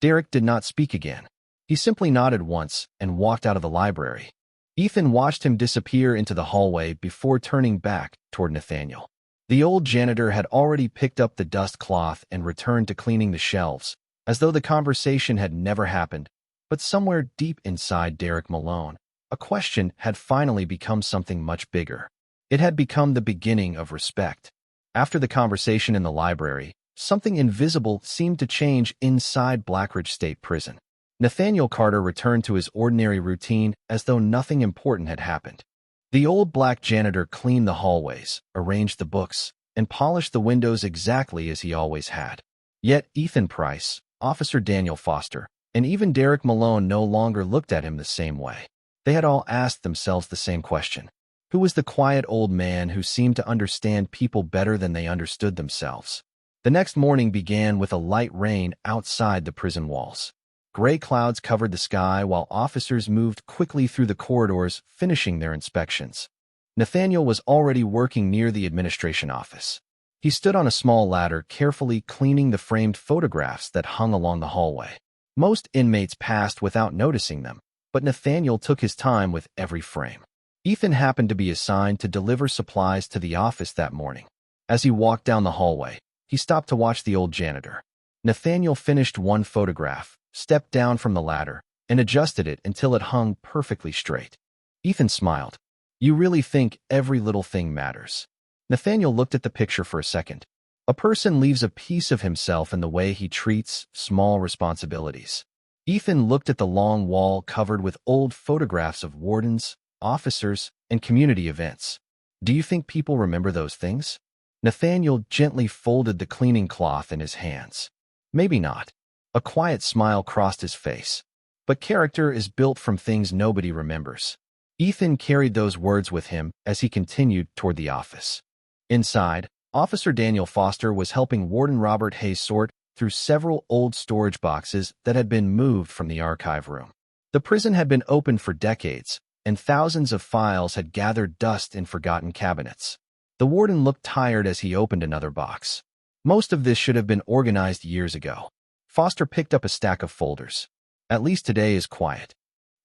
Derek did not speak again. He simply nodded once and walked out of the library. Ethan watched him disappear into the hallway before turning back toward Nathaniel. The old janitor had already picked up the dust cloth and returned to cleaning the shelves, as though the conversation had never happened. But somewhere deep inside Derek Malone, a question had finally become something much bigger. It had become the beginning of respect. After the conversation in the library, something invisible seemed to change inside Blackridge State Prison. Nathaniel Carter returned to his ordinary routine as though nothing important had happened. The old black janitor cleaned the hallways, arranged the books, and polished the windows exactly as he always had. Yet Ethan Price, Officer Daniel Foster, and even Derek Malone no longer looked at him the same way. They had all asked themselves the same question. Who was the quiet old man who seemed to understand people better than they understood themselves? The next morning began with a light rain outside the prison walls. Gray clouds covered the sky while officers moved quickly through the corridors, finishing their inspections. Nathaniel was already working near the administration office. He stood on a small ladder, carefully cleaning the framed photographs that hung along the hallway. Most inmates passed without noticing them, but Nathaniel took his time with every frame. Ethan happened to be assigned to deliver supplies to the office that morning. As he walked down the hallway, he stopped to watch the old janitor. Nathaniel finished one photograph, stepped down from the ladder, and adjusted it until it hung perfectly straight. Ethan smiled. You really think every little thing matters? Nathaniel looked at the picture for a second. A person leaves a piece of himself in the way he treats small responsibilities. Ethan looked at the long wall covered with old photographs of wardens, officers, and community events. Do you think people remember those things? Nathaniel gently folded the cleaning cloth in his hands. Maybe not. A quiet smile crossed his face. But character is built from things nobody remembers. Ethan carried those words with him as he continued toward the office. Inside, Officer Daniel Foster was helping Warden Robert Hayes sort through several old storage boxes that had been moved from the archive room. The prison had been open for decades, and thousands of files had gathered dust in forgotten cabinets. The warden looked tired as he opened another box. Most of this should have been organized years ago. Foster picked up a stack of folders. At least today is quiet.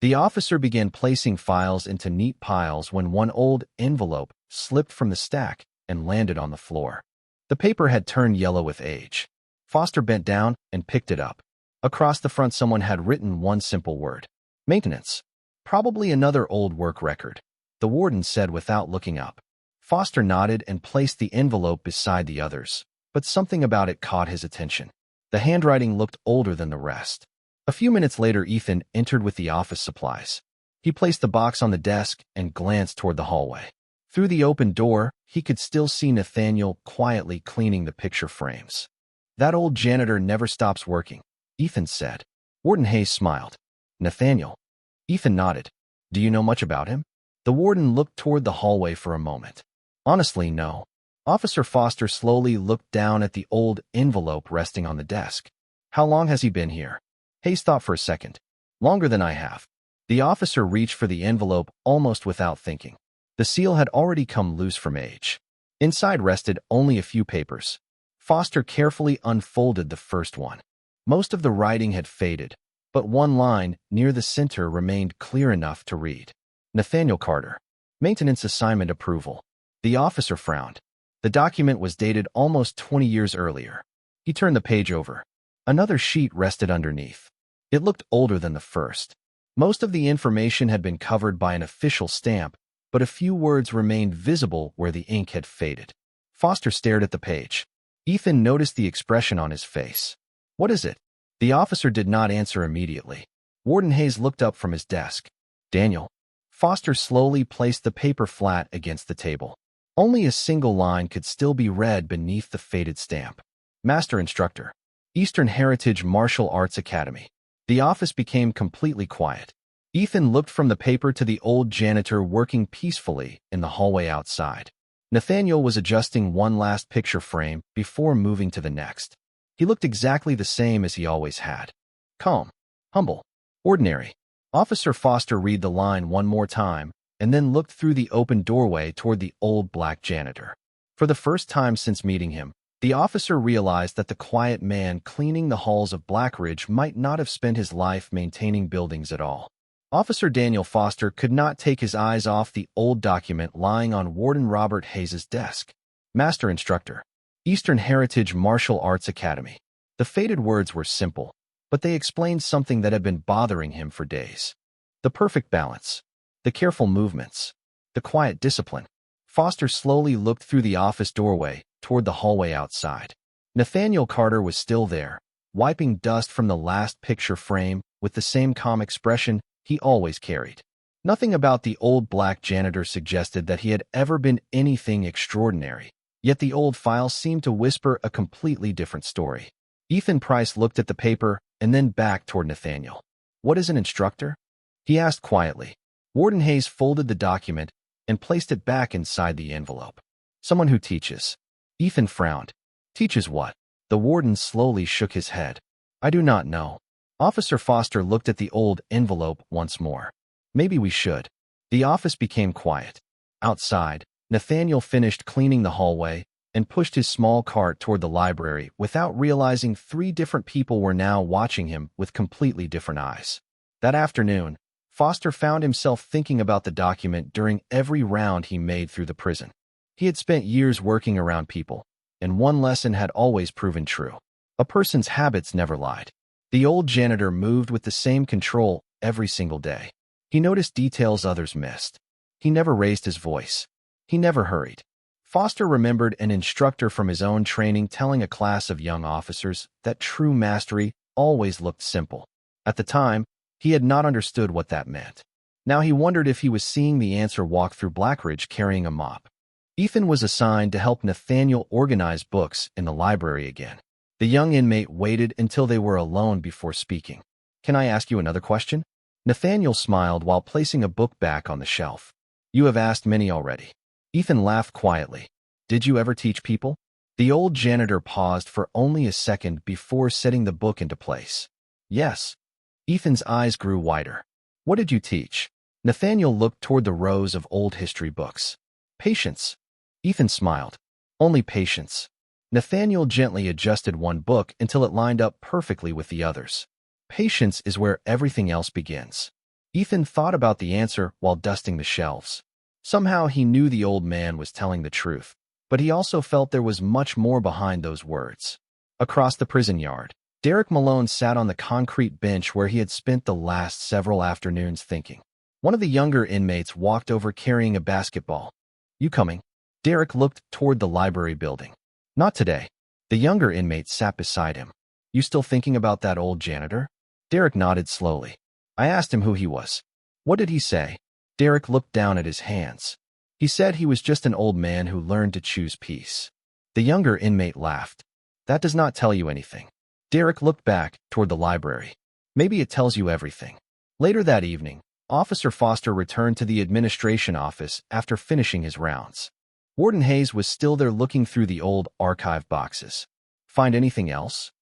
The officer began placing files into neat piles when one old envelope slipped from the stack and landed on the floor. The paper had turned yellow with age. Foster bent down and picked it up. Across the front someone had written one simple word. Maintenance. Probably another old work record, the warden said without looking up. Foster nodded and placed the envelope beside the others, but something about it caught his attention. The handwriting looked older than the rest. A few minutes later, Ethan entered with the office supplies. He placed the box on the desk and glanced toward the hallway. Through the open door, he could still see Nathaniel quietly cleaning the picture frames. "That old janitor never stops working," Ethan said. Warden Hayes smiled. "Nathaniel?" Ethan nodded. "Do you know much about him?" The warden looked toward the hallway for a moment. "Honestly, no." Officer Foster slowly looked down at the old envelope resting on the desk. "How long has he been here?" Hayes thought for a second. "Longer than I have." The officer reached for the envelope almost without thinking. The seal had already come loose from age. Inside rested only a few papers. Foster carefully unfolded the first one. Most of the writing had faded, but one line near the center remained clear enough to read. "Nathaniel Carter. Maintenance assignment approval." The officer frowned. The document was dated almost 20 years earlier. He turned the page over. Another sheet rested underneath. It looked older than the first. Most of the information had been covered by an official stamp, but a few words remained visible where the ink had faded. Foster stared at the page. Ethan noticed the expression on his face. "What is it?" The officer did not answer immediately. Warden Hayes looked up from his desk. "Daniel." Foster slowly placed the paper flat against the table. Only a single line could still be read beneath the faded stamp. "Master Instructor. Eastern Heritage Martial Arts Academy." The office became completely quiet. Ethan looked from the paper to the old janitor working peacefully in the hallway outside. Nathaniel was adjusting one last picture frame before moving to the next. He looked exactly the same as he always had. Calm, humble, ordinary. Officer Foster read the line one more time and then looked through the open doorway toward the old black janitor. For the first time since meeting him, the officer realized that the quiet man cleaning the halls of Blackridge might not have spent his life maintaining buildings at all. Officer Daniel Foster could not take his eyes off the old document lying on Warden Robert Hayes' desk. "Master Instructor. Eastern Heritage Martial Arts Academy." The faded words were simple, but they explained something that had been bothering him for days. The perfect balance. The careful movements. The quiet discipline. Foster slowly looked through the office doorway toward the hallway outside. Nathaniel Carter was still there, wiping dust from the last picture frame with the same calm expression he always carried. Nothing about the old black janitor suggested that he had ever been anything extraordinary, yet the old file seemed to whisper a completely different story. Ethan Price looked at the paper and then back toward Nathaniel. "What is an instructor?" he asked quietly. Warden Hayes folded the document and placed it back inside the envelope. "Someone who teaches." Ethan frowned. "Teaches what?" The warden slowly shook his head. "I do not know." Officer Foster looked at the old envelope once more. "Maybe we should." The office became quiet. Outside, Nathaniel finished cleaning the hallway and pushed his small cart toward the library without realizing 3 different people were now watching him with completely different eyes. That afternoon, Foster found himself thinking about the document during every round he made through the prison. He had spent years working around people, and one lesson had always proven true. A person's habits never lied. The old janitor moved with the same control every single day. He noticed details others missed. He never raised his voice. He never hurried. Foster remembered an instructor from his own training telling a class of young officers that true mastery always looked simple. At the time, he had not understood what that meant. Now he wondered if he was seeing the answer walk through Blackridge carrying a mop. Ethan was assigned to help Nathaniel organize books in the library again. The young inmate waited until they were alone before speaking. "Can I ask you another question?" Nathaniel smiled while placing a book back on the shelf. "You have asked many already." Ethan laughed quietly. "Did you ever teach people?" The old janitor paused for only a second before setting the book into place. "Yes." Ethan's eyes grew wider. "What did you teach?" Nathaniel looked toward the rows of old history books. "Patience." Ethan smiled. "Only patience." Nathaniel gently adjusted one book until it lined up perfectly with the others. "Patience is where everything else begins." Ethan thought about the answer while dusting the shelves. Somehow he knew the old man was telling the truth, but he also felt there was much more behind those words. Across the prison yard, Derek Malone sat on the concrete bench where he had spent the last several afternoons thinking. One of the younger inmates walked over carrying a basketball. "You coming?" Derek looked toward the library building. "Not today." The younger inmate sat beside him. "You still thinking about that old janitor?" Derek nodded slowly. "I asked him who he was." "What did he say?" Derek looked down at his hands. He said he was just an old man who learned to choose peace. The younger inmate laughed. That does not tell you anything. Derek looked back toward the library. Maybe it tells you everything. Later that evening, Officer Foster returned to the administration office after finishing his rounds. Warden Hayes was still there looking through the old archive boxes. Find anything else?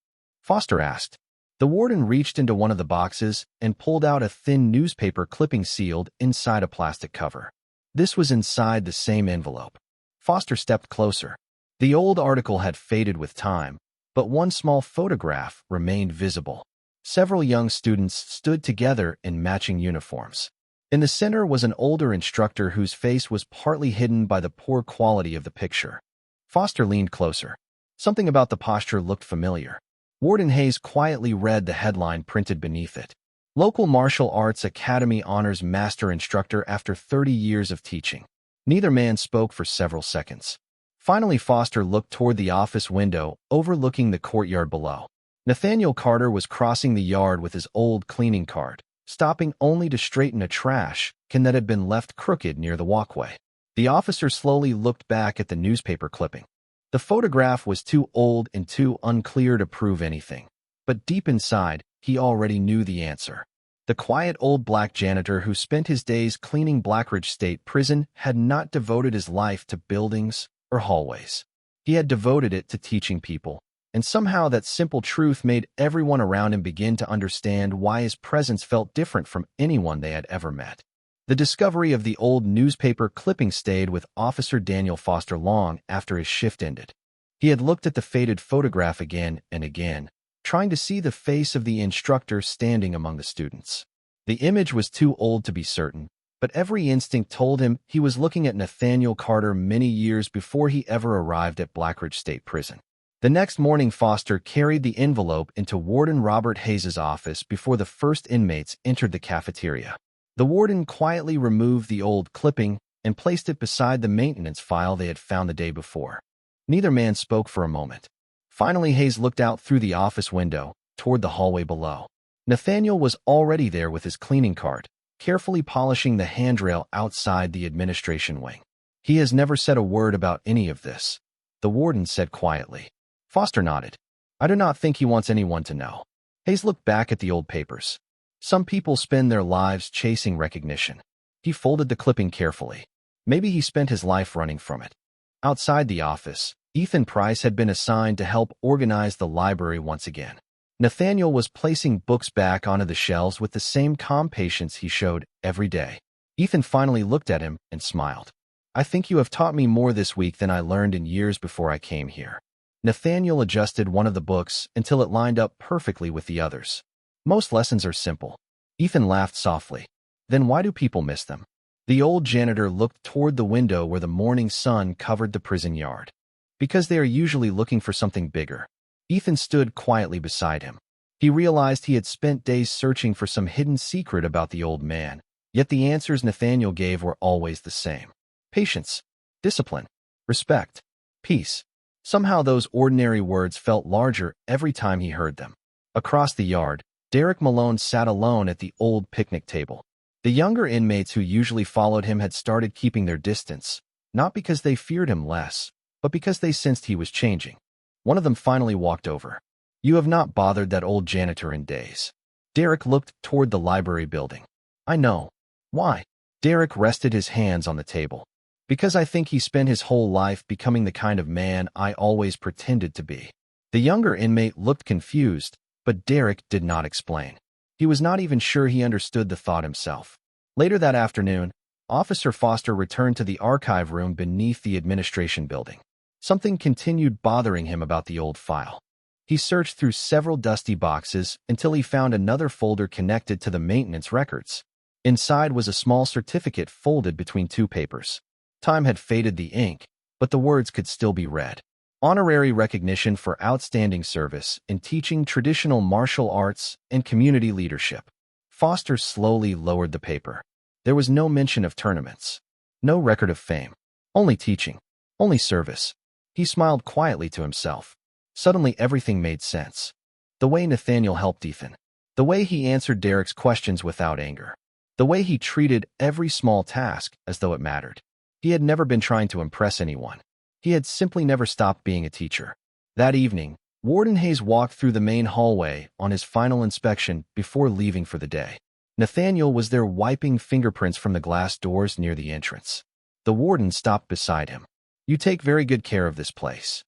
Foster asked. The warden reached into one of the boxes and pulled out a thin newspaper clipping sealed inside a plastic cover. This was inside the same envelope. Foster stepped closer. The old article had faded with time, but one small photograph remained visible. Several young students stood together in matching uniforms. In the center was an older instructor whose face was partly hidden by the poor quality of the picture. Foster leaned closer. Something about the posture looked familiar. Warden Hayes quietly read the headline printed beneath it. Local Martial Arts Academy honors master instructor after 30 years of teaching. Neither man spoke for several seconds. Finally, Foster looked toward the office window overlooking the courtyard below. Nathaniel Carter was crossing the yard with his old cleaning cart, stopping only to straighten a trash can that had been left crooked near the walkway. The officer slowly looked back at the newspaper clipping. The photograph was too old and too unclear to prove anything, but deep inside, he already knew the answer. The quiet old black janitor who spent his days cleaning Blackridge State Prison had not devoted his life to buildings or hallways. He had devoted it to teaching people, and somehow that simple truth made everyone around him begin to understand why his presence felt different from anyone they had ever met. The discovery of the old newspaper clipping stayed with Officer Daniel Foster long after his shift ended. He had looked at the faded photograph again and again, trying to see the face of the instructor standing among the students. The image was too old to be certain, but every instinct told him he was looking at Nathaniel Carter many years before he ever arrived at Blackridge State Prison. The next morning, Foster carried the envelope into Warden Robert Hayes' office before the first inmates entered the cafeteria. The warden quietly removed the old clipping and placed it beside the maintenance file they had found the day before. Neither man spoke for a moment. Finally, Hayes looked out through the office window toward the hallway below. Nathaniel was already there with his cleaning cart, carefully polishing the handrail outside the administration wing. He has never said a word about any of this, the warden said quietly. Foster nodded. I do not think he wants anyone to know. Hayes looked back at the old papers. Some people spend their lives chasing recognition. He folded the clipping carefully. Maybe he spent his life running from it. Outside the office, Ethan Price had been assigned to help organize the library once again. Nathaniel was placing books back onto the shelves with the same calm patience he showed every day. Ethan finally looked at him and smiled. I think you have taught me more this week than I learned in years before I came here. Nathaniel adjusted one of the books until it lined up perfectly with the others. Most lessons are simple. Ethan laughed softly. Then why do people miss them? The old janitor looked toward the window where the morning sun covered the prison yard. Because they are usually looking for something bigger. Ethan stood quietly beside him. He realized he had spent days searching for some hidden secret about the old man, yet the answers Nathaniel gave were always the same. Patience, discipline, respect, peace. Somehow those ordinary words felt larger every time he heard them. Across the yard, Derek Malone sat alone at the old picnic table. The younger inmates who usually followed him had started keeping their distance, not because they feared him less, but because they sensed he was changing. One of them finally walked over. You have not bothered that old janitor in days. Derek looked toward the library building. I know. Why? Derek rested his hands on the table. Because I think he spent his whole life becoming the kind of man I always pretended to be. The younger inmate looked confused, but Derek did not explain. He was not even sure he understood the thought himself. Later that afternoon, Officer Foster returned to the archive room beneath the administration building. Something continued bothering him about the old file. He searched through several dusty boxes until he found another folder connected to the maintenance records. Inside was a small certificate folded between two papers. Time had faded the ink, but the words could still be read. Honorary recognition for outstanding service in teaching traditional martial arts and community leadership. Foster slowly lowered the paper. There was no mention of tournaments. No record of fame. Only teaching. Only service. He smiled quietly to himself. Suddenly everything made sense. The way Nathaniel helped Ethan. The way he answered Derek's questions without anger. The way he treated every small task as though it mattered. He had never been trying to impress anyone. He had simply never stopped being a teacher. That evening, Warden Hayes walked through the main hallway on his final inspection before leaving for the day. Nathaniel was there wiping fingerprints from the glass doors near the entrance. The warden stopped beside him. "You take very good care of this place."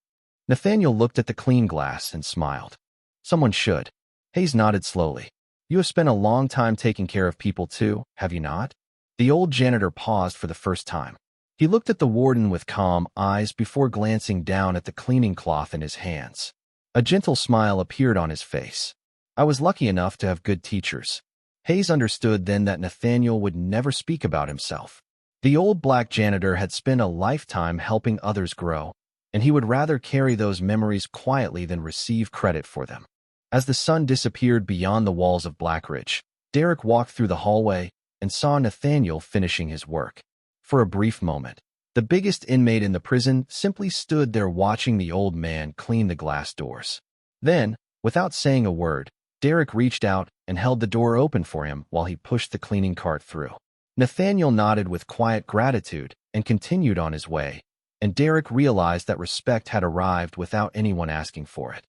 Nathaniel looked at the clean glass and smiled. "Someone should." Hayes nodded slowly. "You have spent a long time taking care of people too, have you not?" The old janitor paused for the first time. He looked at the warden with calm eyes before glancing down at the cleaning cloth in his hands. A gentle smile appeared on his face. "I was lucky enough to have good teachers." Hayes understood then that Nathaniel would never speak about himself. The old black janitor had spent a lifetime helping others grow, and he would rather carry those memories quietly than receive credit for them. As the sun disappeared beyond the walls of Blackridge, Derek walked through the hallway and saw Nathaniel finishing his work. For a brief moment, the biggest inmate in the prison simply stood there watching the old man clean the glass doors. Then, without saying a word, Derek reached out and held the door open for him while he pushed the cleaning cart through. Nathaniel nodded with quiet gratitude and continued on his way, and Derek realized that respect had arrived without anyone asking for it.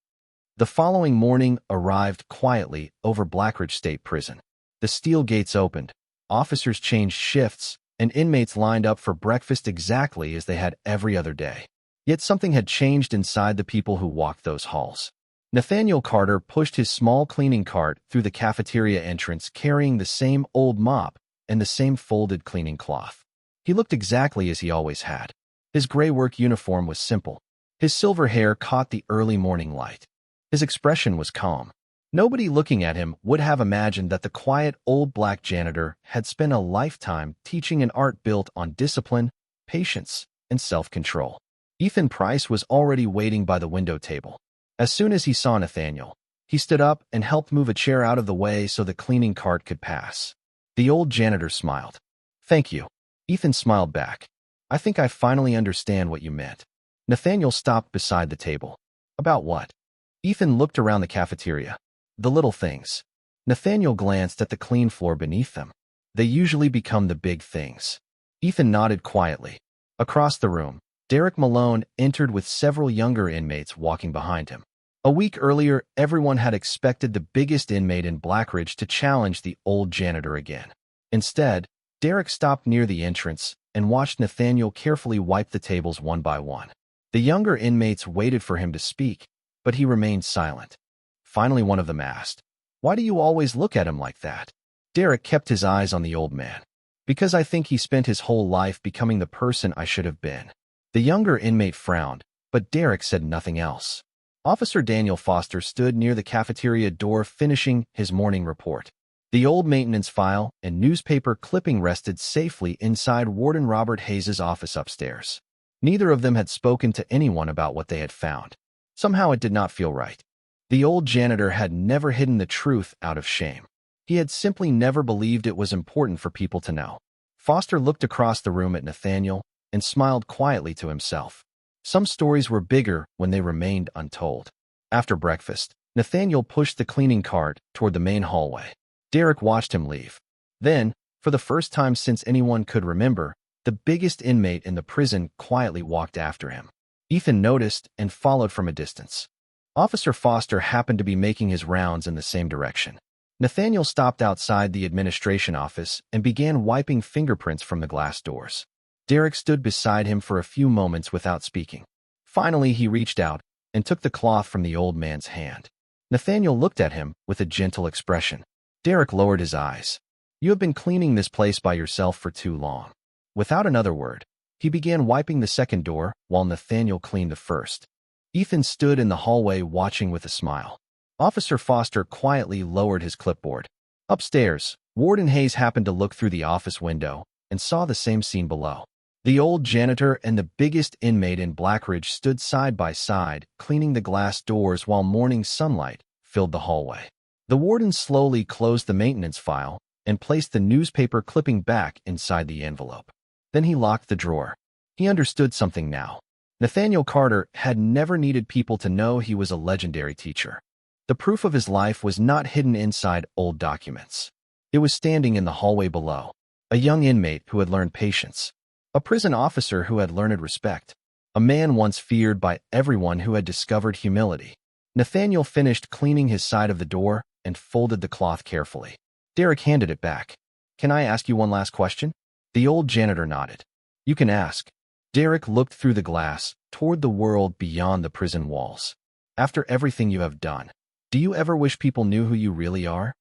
The following morning arrived quietly over Blackridge State Prison. The steel gates opened, officers changed shifts, and inmates lined up for breakfast exactly as they had every other day. Yet something had changed inside the people who walked those halls. Nathaniel Carter pushed his small cleaning cart through the cafeteria entrance carrying the same old mop and the same folded cleaning cloth. He looked exactly as he always had. His gray work uniform was simple. His silver hair caught the early morning light. His expression was calm. Nobody looking at him would have imagined that the quiet old black janitor had spent a lifetime teaching an art built on discipline, patience, and self-control. Ethan Price was already waiting by the window table. As soon as he saw Nathaniel, he stood up and helped move a chair out of the way so the cleaning cart could pass. The old janitor smiled. "Thank you." Ethan smiled back. "I think I finally understand what you meant." Nathaniel stopped beside the table. "About what?" Ethan looked around the cafeteria. "The little things." Nathaniel glanced at the clean floor beneath them. "They usually become the big things." Ethan nodded quietly. Across the room, Derek Malone entered with several younger inmates walking behind him. A week earlier, everyone had expected the biggest inmate in Blackridge to challenge the old janitor again. Instead, Derek stopped near the entrance and watched Nathaniel carefully wipe the tables one by one. The younger inmates waited for him to speak, but he remained silent. Finally, one of them asked, "Why do you always look at him like that?" Derek kept his eyes on the old man. "Because I think he spent his whole life becoming the person I should have been." The younger inmate frowned, but Derek said nothing else. Officer Daniel Foster stood near the cafeteria door finishing his morning report. The old maintenance file and newspaper clipping rested safely inside Warden Robert Hayes' office upstairs. Neither of them had spoken to anyone about what they had found. Somehow it did not feel right. The old janitor had never hidden the truth out of shame. He had simply never believed it was important for people to know. Foster looked across the room at Nathaniel and smiled quietly to himself. Some stories were bigger when they remained untold. After breakfast, Nathaniel pushed the cleaning cart toward the main hallway. Derek watched him leave. Then, for the first time since anyone could remember, the biggest inmate in the prison quietly walked after him. Ethan noticed and followed from a distance. Officer Foster happened to be making his rounds in the same direction. Nathaniel stopped outside the administration office and began wiping fingerprints from the glass doors. Derek stood beside him for a few moments without speaking. Finally, he reached out and took the cloth from the old man's hand. Nathaniel looked at him with a gentle expression. Derek lowered his eyes. "You have been cleaning this place by yourself for too long." Without another word, he began wiping the second door while Nathaniel cleaned the first. Ethan stood in the hallway watching with a smile. Officer Foster quietly lowered his clipboard. Upstairs, Warden Hayes happened to look through the office window and saw the same scene below. The old janitor and the biggest inmate in Blackridge stood side by side, cleaning the glass doors while morning sunlight filled the hallway. The warden slowly closed the maintenance file and placed the newspaper clipping back inside the envelope. Then he locked the drawer. He understood something now. Nathaniel Carter had never needed people to know he was a legendary teacher. The proof of his life was not hidden inside old documents. It was standing in the hallway below. A young inmate who had learned patience. A prison officer who had learned respect. A man once feared by everyone who had discovered humility. Nathaniel finished cleaning his side of the door and folded the cloth carefully. Derek handed it back. Can I ask you one last question? The old janitor nodded. You can ask. Derek looked through the glass toward the world beyond the prison walls. After everything you have done, do you ever wish people knew who you really are?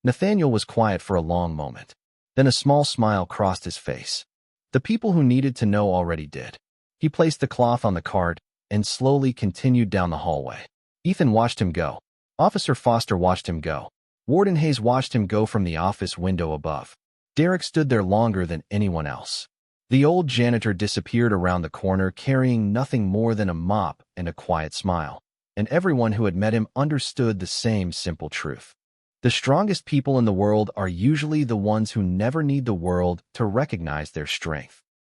Nathaniel was quiet for a long moment. Then a small smile crossed his face. The people who needed to know already did. He placed the cloth on the cart and slowly continued down the hallway. Ethan watched him go. Officer Foster watched him go. Warden Hayes watched him go from the office window above. Derek stood there longer than anyone else. The old janitor disappeared around the corner carrying nothing more than a mop and a quiet smile. And everyone who had met him understood the same simple truth. The strongest people in the world are usually the ones who never need the world to recognize their strength.